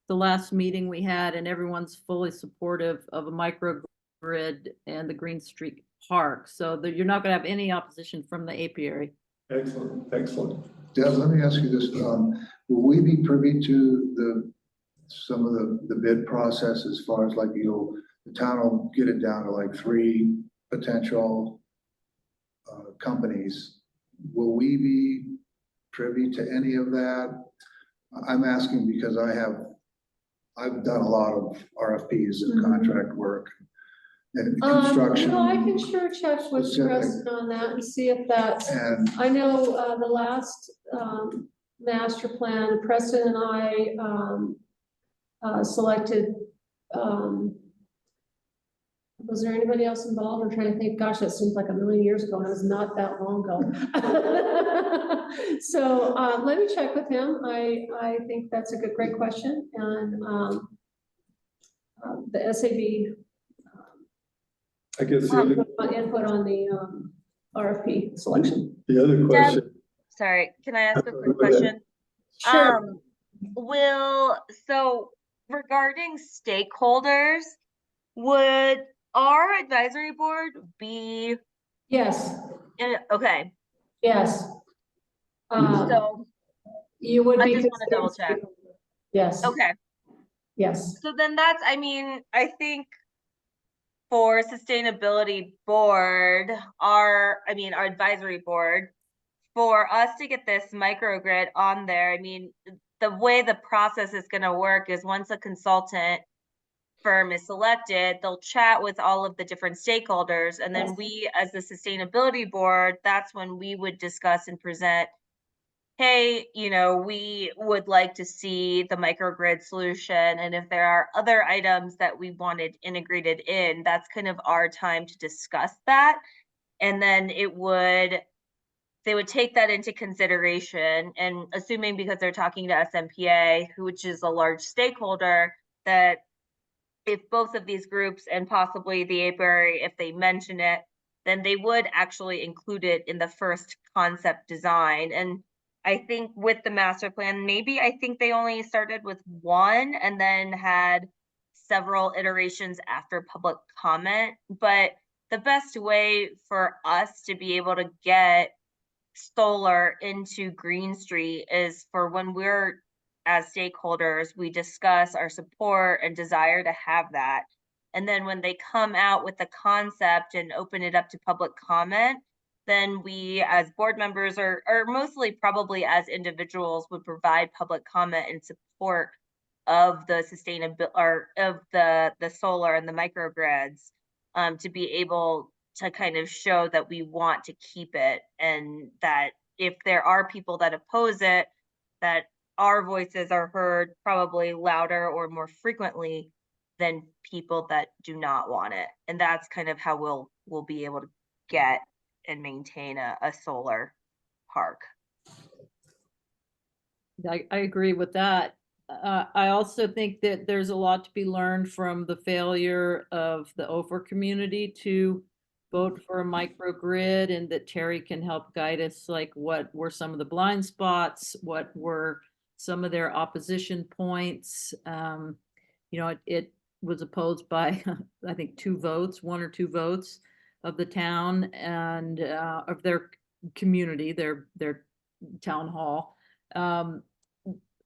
the last meeting we had, and everyone's fully supportive of a microgrid and the Green Street Park. So that you're not gonna have any opposition from the apiary. Excellent, excellent. Deb, let me ask you this, will we be privy to some of the bid process as far as like, the town will get it down to like 3 potential companies. Will we be privy to any of that? I'm asking because I've done a lot of RFPs and contract work and construction. I can sure check with Specific. Preston on that and see if that's, And I know, the last, master plan, Preston and I, selected, was there anybody else involved? I'm trying to think, gosh, that seems like a million years ago, and it was not that long ago. So, let me check with him. I think that's a great question, and, the SAB, I guess the input on the, RFP selection. other question. Sorry, can I ask a Go quick ahead. question? Sure. So regarding stakeholders, would our advisory board be Yes, okay? yes. So You would I be. just wanna double check. Yes. Okay, Yes. so then I think for sustainability board, our advisory board, for us to get this microgrid on there, the way the process is going to work is once a consultant firm is selected, they'll chat with all of the different stakeholders. And then Yes. we, as the sustainability board, that's when we would discuss and present, hey, we would like to see the microgrid solution. And if there are other items that we wanted integrated in, that's kind of our time to discuss that. And then they would take that into consideration, and assuming, because they're talking to SMPA, which is a large stakeholder, that if both of these groups and possibly the apiary, if they mention it, then they would actually include it in the first concept design. And I think with the master plan, maybe I think they only started with one and then had several iterations after public comment. But the best way for us to be able to get solar into Green Street is for when we're, as stakeholders, we discuss our support and desire to have that. And then when they come out with the concept and open it up to public comment, then we as board members or mostly probably as individuals would provide public comment in support of the sustainability or of the solar and the microgrids, to be able to kind of show that we want to keep it, and that if there are people that oppose it, that our voices are heard probably louder or more frequently than people that do not want it. And that's kind of how we'll be able to get and maintain a solar park. I agree with that. I also think that there's a lot to be learned from the failure of the Ophir community to vote for a microgrid, and that Terry can help guide us, like what were some of the blind spots, what were some of their opposition points. You know, it was opposed by, I think, 2 votes, 1 or 2 votes of the town and of their community, their town hall.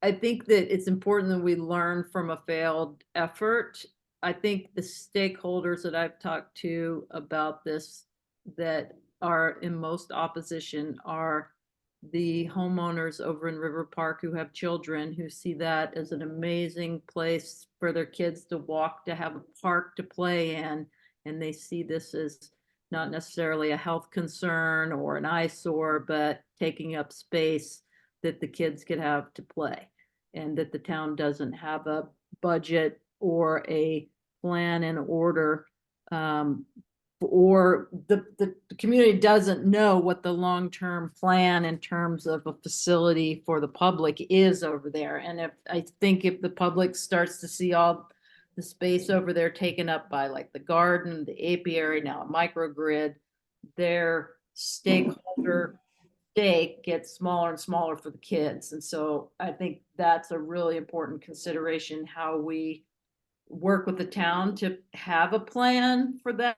I think that it's important that we learn from a failed effort. I think the stakeholders that I've talked to about this that are in most opposition are the homeowners over in River Park who have children, who see that as an amazing place for their kids to walk, to have a park to play in. And they see this as not necessarily a health concern or an eyesore, but taking up space that the kids could have to play, and that the town doesn't have a budget or a plan in order, or the community doesn't know what the long-term plan in terms of a facility for the public is over there. And I think if the public starts to see all the space over there taken up by like the garden, the apiary, now a microgrid, their stakeholder stake gets smaller and smaller for the kids. And so I think that's a really important consideration, how we work with the town to have a plan for that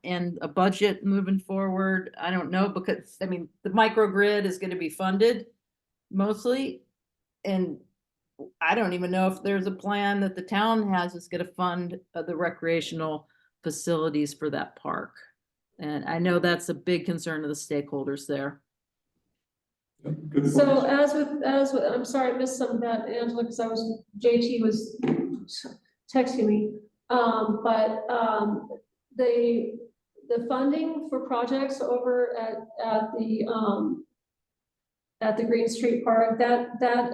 and a budget moving forward. I don't know, because I mean, the microgrid is going to be funded mostly. And I don't even know if there's a plan that the town has that's going to fund the recreational facilities for that park. And I know that's a big concern of the stakeholders there. Good So points. as with, I'm sorry, I missed some of that, Angela, because JT was texting me. But the funding for projects over at the Green Street Park, that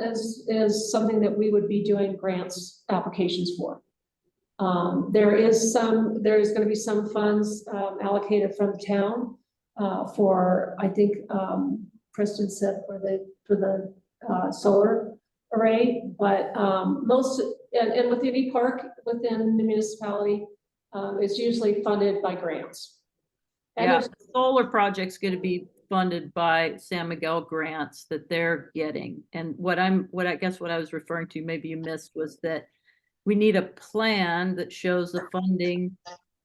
is something that we would be doing grants applications for. There is going to be some funds allocated from the town for, I think, Kristen said for the solar array, but most, and with any park within the municipality, it's usually funded by grants. And Yeah, there's- the solar project's going to be funded by San Miguel grants that they're getting. And what I guess what I was referring to, maybe you missed, was that we need a plan that shows the funding.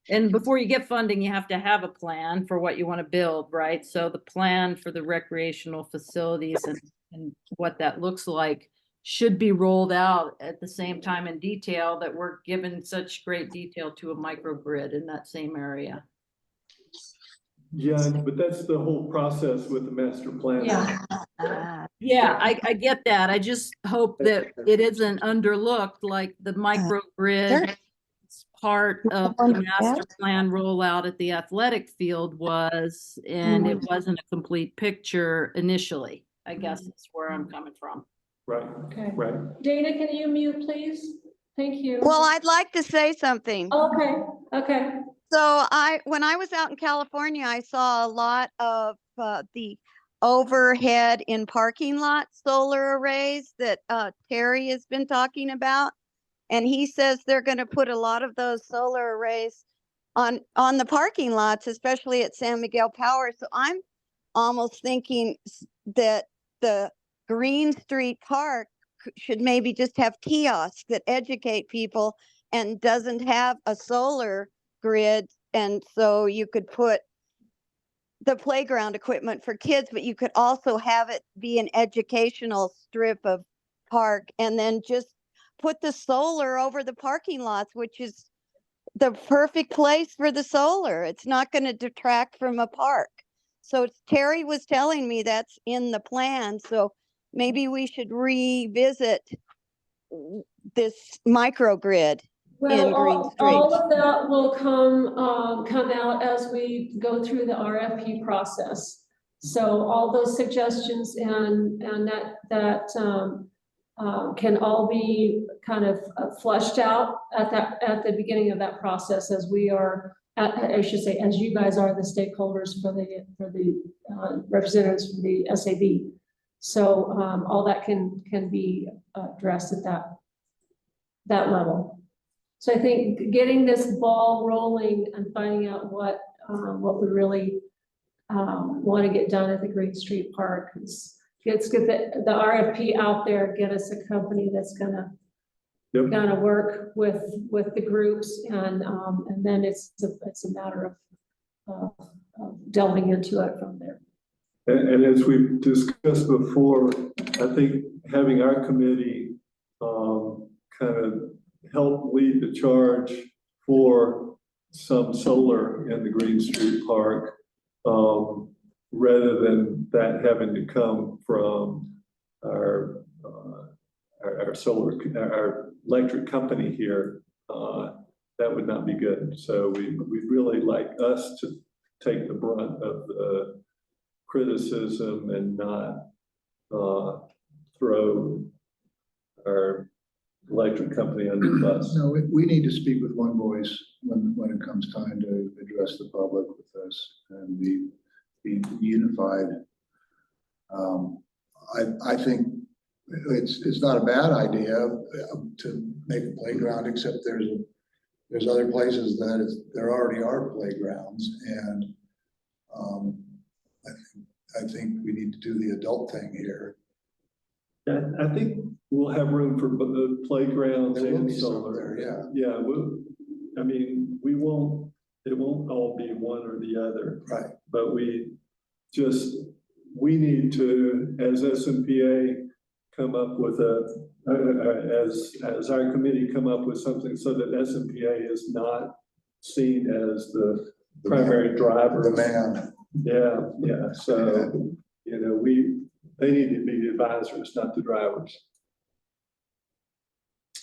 And before you get funding, you have to have a plan for what you want to build, right? So the plan for the recreational facilities and what that looks like should be rolled out at the same time in detail that we're given such great detail to a microgrid in that same area. Yeah, but that's the whole process with the master plan. Yeah. Yeah, I get that. I just hope that it isn't underlooked like the microgrid part of the master plan rollout at the athletic field was, and it wasn't a complete picture initially. I guess that's where I'm coming from. Right, Okay. right. Dana, can you mute, please? Thank you. Well, I'd like to say something. Okay. So when I was out in California, I saw a lot of the overhead in parking lot solar arrays that Terry has been talking about. And he says they're gonna put a lot of those solar arrays on the parking lots, especially at San Miguel Power. So I'm almost thinking that the Green Street Park should maybe just have kiosks that educate people and doesn't have a solar grid. And so you could put the playground equipment for kids, but you could also have it be an educational strip of park, and then just put the solar over the parking lots, which is the perfect place for the solar. It's not going to detract from a park. So Terry was telling me that's in the plan. So maybe we should revisit this microgrid in Well, Green all Street. of that will come out as we go through the RFP process. So all those suggestions and that can all be kind of fleshed out at the beginning of that process, as we are, I should say, as you guys are the stakeholders for the representatives from the SAB. So all that can be addressed at that level. So I think getting this ball rolling and finding out what we really want to get done at the Green Street Park is, let's get the RFP out there, get us a company that's gonna work with the groups, and then it's a matter of delving into it from there. And as we've discussed before, I think having our committee kind of help lead the charge for some solar in the Green Street Park, rather than that having to come from our electric company here, that would not be good. So we'd really like us to take the brunt of the criticism and not throw our electric company under the bus. No, we need to speak with one voice when it comes time to address the public with this and be unified. I think it's not a bad idea to make a playground, except there's other places that there already are playgrounds, and I think we need to do the adult thing here. I think we'll have room for both playgrounds There will and be some solar. there, yeah. Yeah, it won't all be one or the other. Right. But we need to, as SMPA, come up with as our committee come up with something so that SMPA is not seen as the primary driver. The man. Yeah. So, they need to be the advisors, not the drivers.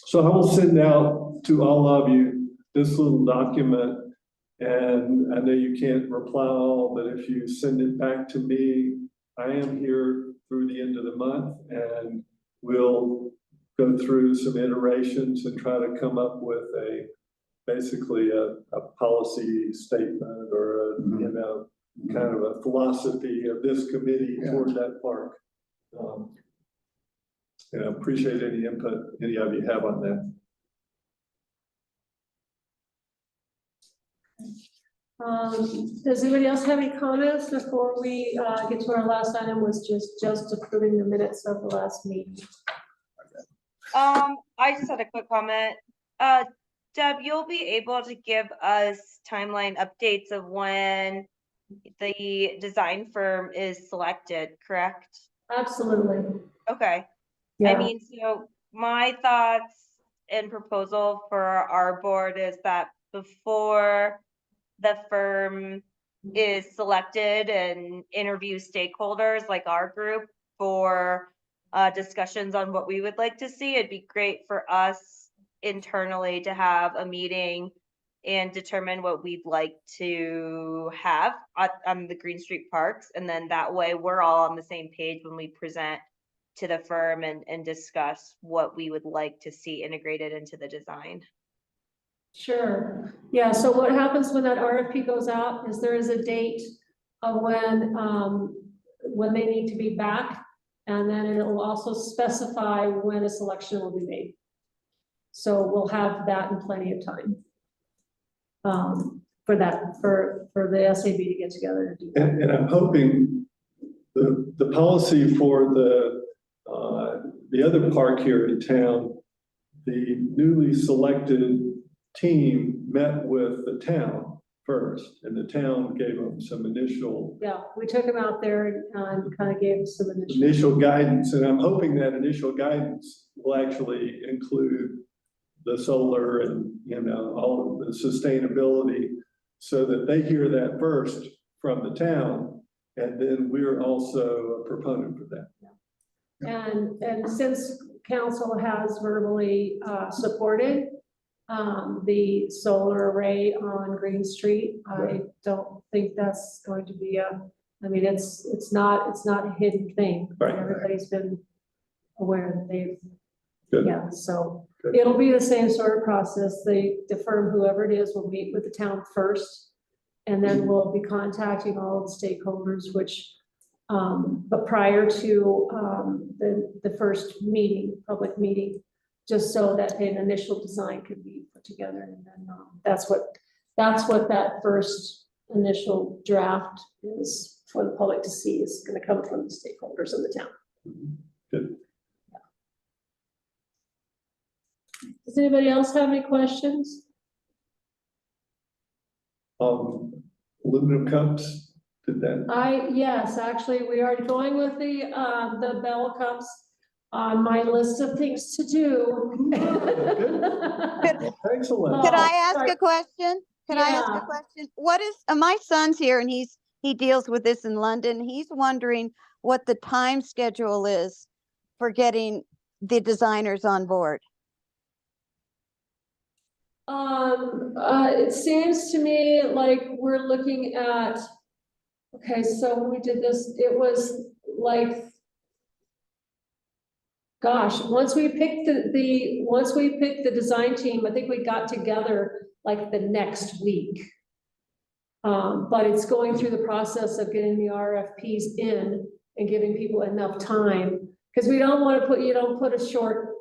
So I will send out to all of you this little document, and I know you can't reply all, but if you send it back to me, I am here through the end of the month, and we'll go through some iterations and try to come up with basically a policy statement or kind of a philosophy of this committee toward that park. Appreciate any input any of you have on that. Does anybody else have any comments before we get to our last item, was just approving the minutes of the last meeting? I just had a quick comment. Deb, you'll be able to give us timeline updates of when the design firm is selected, correct? Absolutely. Okay. Yeah. I mean, so my thoughts and proposal for our board is that before the firm is selected and interview stakeholders like our group for discussions on what we would like to see, it'd be great for us internally to have a meeting and determine what we'd like to have on the Green Street Parks. And then that way we're all on the same page when we present to the firm and discuss what we would like to see integrated into the design. Sure. Yeah. So what happens when that RFP goes out is there is a date of when they need to be back, and then it will also specify when a selection will be made. So we'll have that in plenty of time. For that, for the SAB to get together to do that. And I'm hoping the policy for the other park here in town, the newly selected team met with the town first, and the town gave them some initial Yeah, we took them out there and kind of gave them some initial guidance, and I'm hoping that initial guidance will actually include the solar and, you know, all of the sustainability, so that they hear that first from the town, and then we're also a proponent for that. And since council has verbally supported the solar array on Green Street, I don't think that's going to be I mean, it's not a hidden thing. Right. Everybody's been aware that they've, Good. yeah, so Good. it'll be the same sort of process. The firm, whoever it is, will meet with the town first, and then we'll be contacting all of the stakeholders, which but prior to the first meeting, public meeting, just so that an initial design could be put together, and then that's what that first initial draft is for the public to see, is going to come from the stakeholders in the town. Good. Does anybody else have any questions? Aluminum cups, did that? Yes, actually, we are going with the bell cups on my list of things to do. Excellent. Could I Oh, ask sorry. a question? Could I ask Yeah. a question? What is, my son's here and he deals with this in London. He's wondering what the time schedule is for getting the designers on board. It seems to me like we're looking at, okay, so when we did this, it was like, gosh, once we picked the design team, I think we got together like the next week. But it's going through the process of getting the RFPs in and giving people enough time. Because we don't want to you don't put a short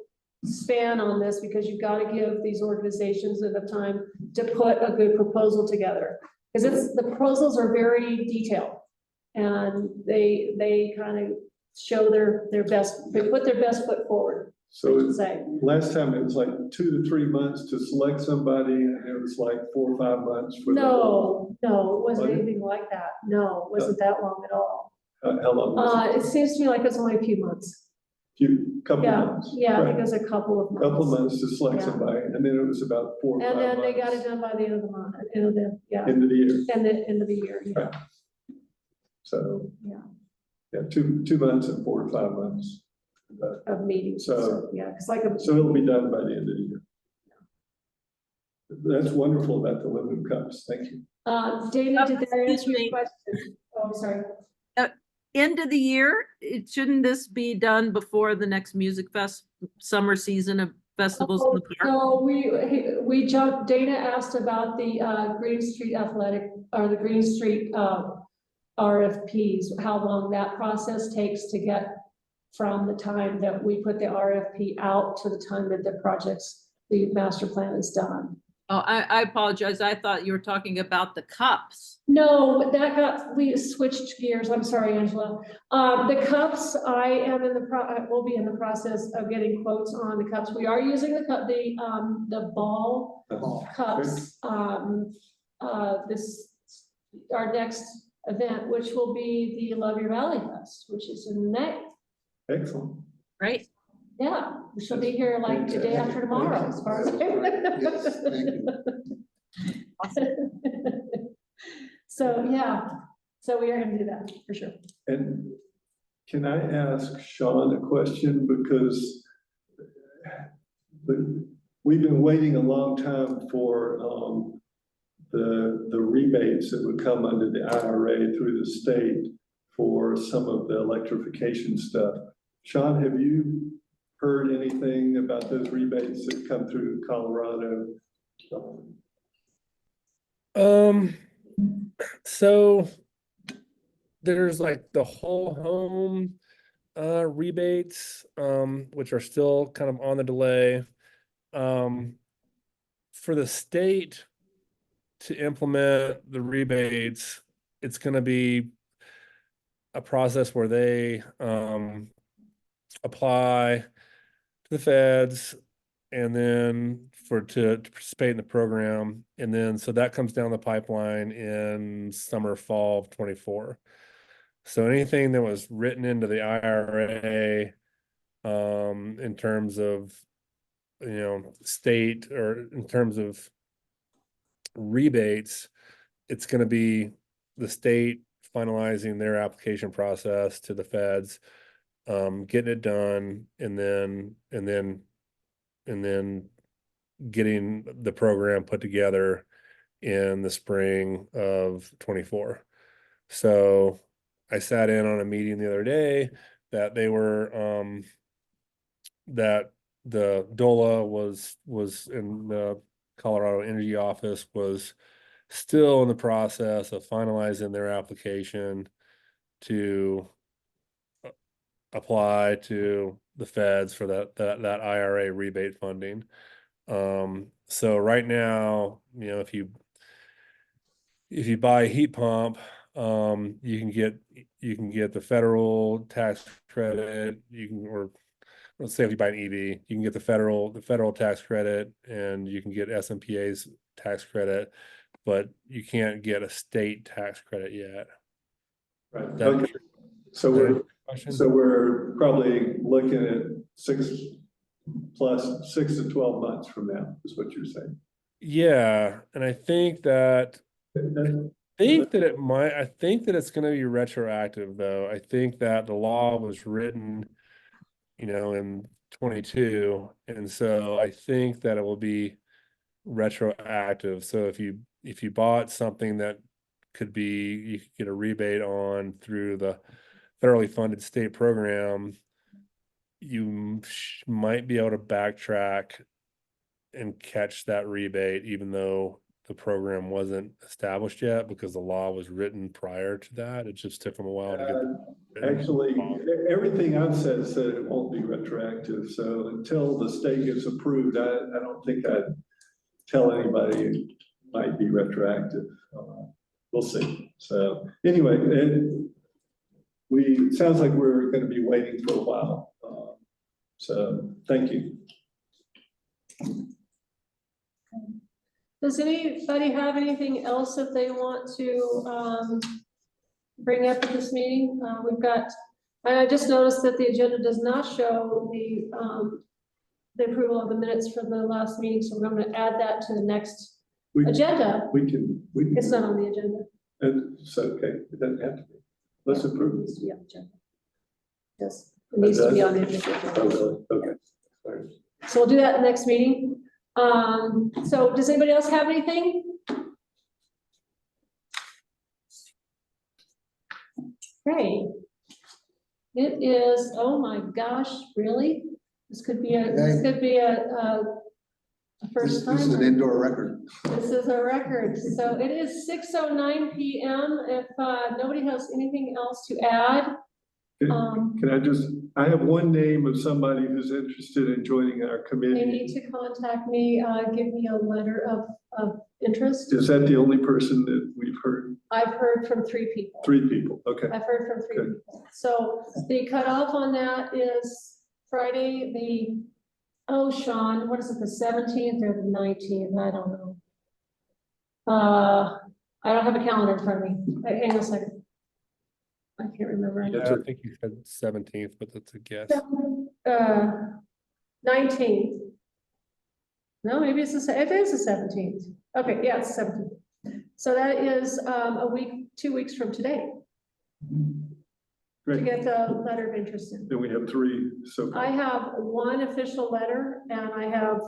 span on this, because you've got to give these organizations enough time to put a good proposal together. Because the proposals are very detailed, and they kind of show their best, they put their best foot forward, I So should say. last time it was like 2 to 3 months to select somebody, and it was like 4 or 5 months for No, it wasn't Wasn't it? anything like that. No, it wasn't that long at all. how long was it? It seems to me like it's only a few months. Couple Yeah, months. yeah, I think Right. it was a couple of months. Couple months to select Yeah. somebody, and then it was about 4 or 5 And months. then they got it done by the end of the month, end of the, yeah, End of the year. and the end of the year, yeah. Right. So, Yeah, yeah, 2 months and 4 to 5 months. of meetings, So- so, yeah, it's like a. So it'll be done by the end of the year. That's wonderful about the aluminum cups. Thank you. Dana, did that answer Excuse your me. question? Oh, I'm sorry. End of the year, shouldn't this be done before the next music summer season of festivals in the park? So we jumped, Dana asked about the Green Street Athletic, or the Green Street RFPs, how long that process takes to get from the time that we put the RFP out to the time that the master plan is done. Oh, I apologize. I thought you were talking about the cups. No, we switched gears. I'm sorry, Angela. The cups, I am will be in the process of getting quotes on the cups. We are using the ball cups. Our next event, which will be the Love Your Valley Fest, which is in May. Excellent. Right? Yeah, we shall be here like the day after tomorrow, as far as. Yes, thank you. So, yeah, so we are gonna do that, for sure. And can I ask Sean a question? Because we've been waiting a long time for the rebates that would come under the IRA through the state for some of the electrification stuff. Sean, have you heard anything about those rebates that come through Colorado? So there's like the whole home rebates, which are still kind of on the delay. for the state to implement the rebates, it's gonna be a process where they apply to the feds and then to participate in the program. And then so that comes down the pipeline in summer, fall of 24. So anything that was written into the IRA in terms of state or in terms of rebates, it's going to be the state finalizing their application process to the feds, getting it done, and then getting the program put together in the spring of 24. So I sat in on a meeting the other day that they were that the DOLA was in the Colorado Energy Office was still in the process of finalizing their application to apply to the feds for that IRA rebate funding. So right now, if you buy a heat pump, you can get the federal tax credit. Or let's say if you buy an EV, you can get the federal tax credit, and you can get SMPA's tax credit, but you can't get a state tax credit yet. Right, That- okay. So we're probably looking at 6 to 12 months from now, is what you're saying. Yeah, and I think that it's going to be retroactive, though. I think that the law was written, in 22, and so I think that it will be retroactive. So if you bought something that you could get a rebate on through the federally funded state program, you might be able to backtrack and catch that rebate, even though the program wasn't established yet, because the law was written prior to that. It just took them a while to get Actually, everything I've said it won't be retroactive. So until the state gets approved, I don't think I'd tell anybody it might be retroactive. We'll see. So anyway, it sounds like we're going to be waiting for a while. So thank you. Does anybody have anything else that they want to bring up at this meeting? I just noticed that the agenda does not show the approval of the minutes from the last meeting, so we're going to add that to the next agenda. We can. It's not on the agenda. It's okay. It doesn't have to be. Let's approve It it. needs to be on the agenda. Yes, it needs to be on the agenda. Oh, really? Okay. Sorry. So we'll do that in the next meeting. So does anybody else have anything? Great. It is, oh my gosh, really? This could be a first time. This is an indoor record. This is a record. So it is 6:09 p.m. If nobody has anything else to add. I have one name of somebody who's interested in joining our They committee. need to contact me, give me a letter of interest. Is that the only person that we've heard? I've heard from 3 people. 3 people, okay. I've heard from 3 Good. people. So the cutoff on that is Friday, Sean, what is it, the 17th or the 19th? I don't know. I don't have a calendar in front of me. Hang on a second. I can't remember. I think you said 17th, but that's a guess. 19th. No, maybe it is the 17th. Okay, yeah, it's 17th. So that is a week, 2 weeks from today to Great. get the letter of interest in. And we have 3 so far. I have 1 official letter and I have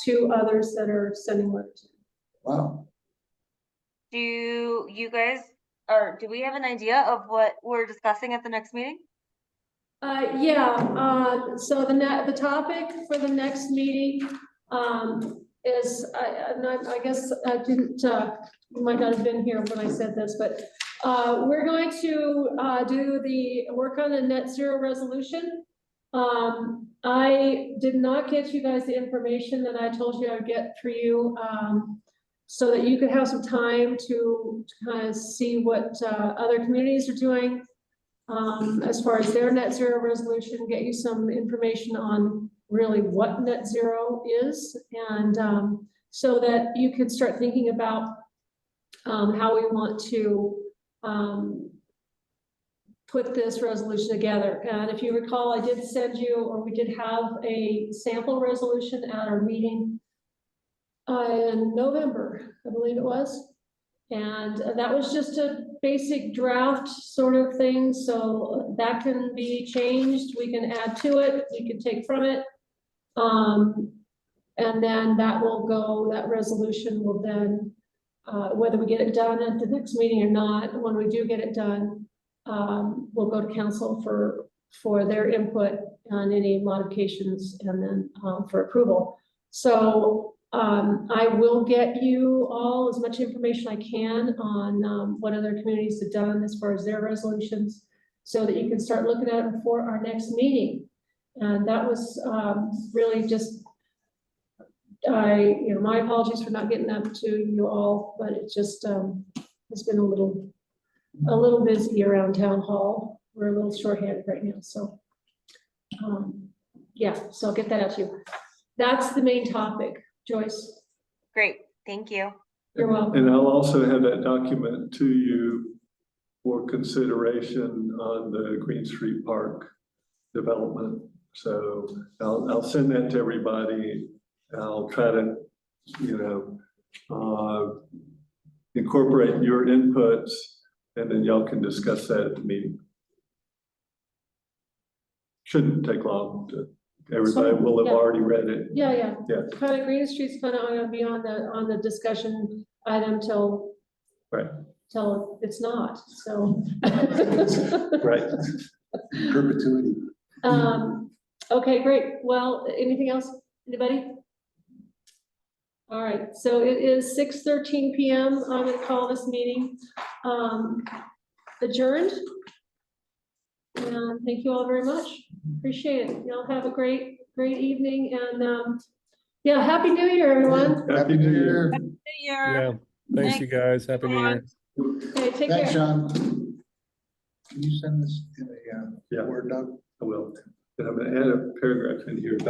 2 others that are sending letters. Wow. Do we have an idea of what we're discussing at the next meeting? So the topic for the next meeting is, I guess I didn't, you might not have been here when I said this, but we're going to do the work on the net zero resolution. I did not get you guys the information that I told you I would get for you, so that you could have some time to kind of see what, other communities are doing. As far as their net zero resolution, get you some information on really what net zero is. And, so that you can start thinking about, how we want to, put this resolution together. And if you recall, I did send you, or we did have a sample resolution at our meeting in November, I believe it was. And that was just a basic draft sort of thing, so that can be changed, we can add to it, we can take from it. And then that will go, that resolution will then, whether we get it done at the next meeting or not, when we do get it done, we'll go to council for their input on any modifications and then, for approval. So, I will get you all as much information I can on, what other communities have done as far as their resolutions, so that you can start looking at it before our next meeting. And that was, really just, my apologies for not getting that to you all, but it just, it's been a little busy around town hall. We're a little shorthanded right now, so. Yeah, so I'll get that out to you. That's the main topic, Joyce. Great, thank you. You're welcome. And I'll also have that document to you for consideration on the Green Street Park development. So I'll send that to everybody. I'll try to, incorporate your inputs, and then y'all can discuss that at the meeting. Shouldn't take long. Everybody will have Yeah. already read it. Yeah. Yeah. Kind of Green Street's kind of gonna be on the discussion item till it's not, so. Right. Perpetuity. Okay, great. Well, anything else? Anybody? All right, so it is 6:13 PM. I'm gonna call this meeting adjourned. And thank you all very much. Appreciate it. Y'all have a great evening, and yeah, Happy New Year, everyone. Happy New Year. Yeah, thanks you guys. Happy New Year. Okay, take Thanks, care. Sean. Can you send this in a Yeah. Word doc? I will. And I'm gonna add a paragraph in here about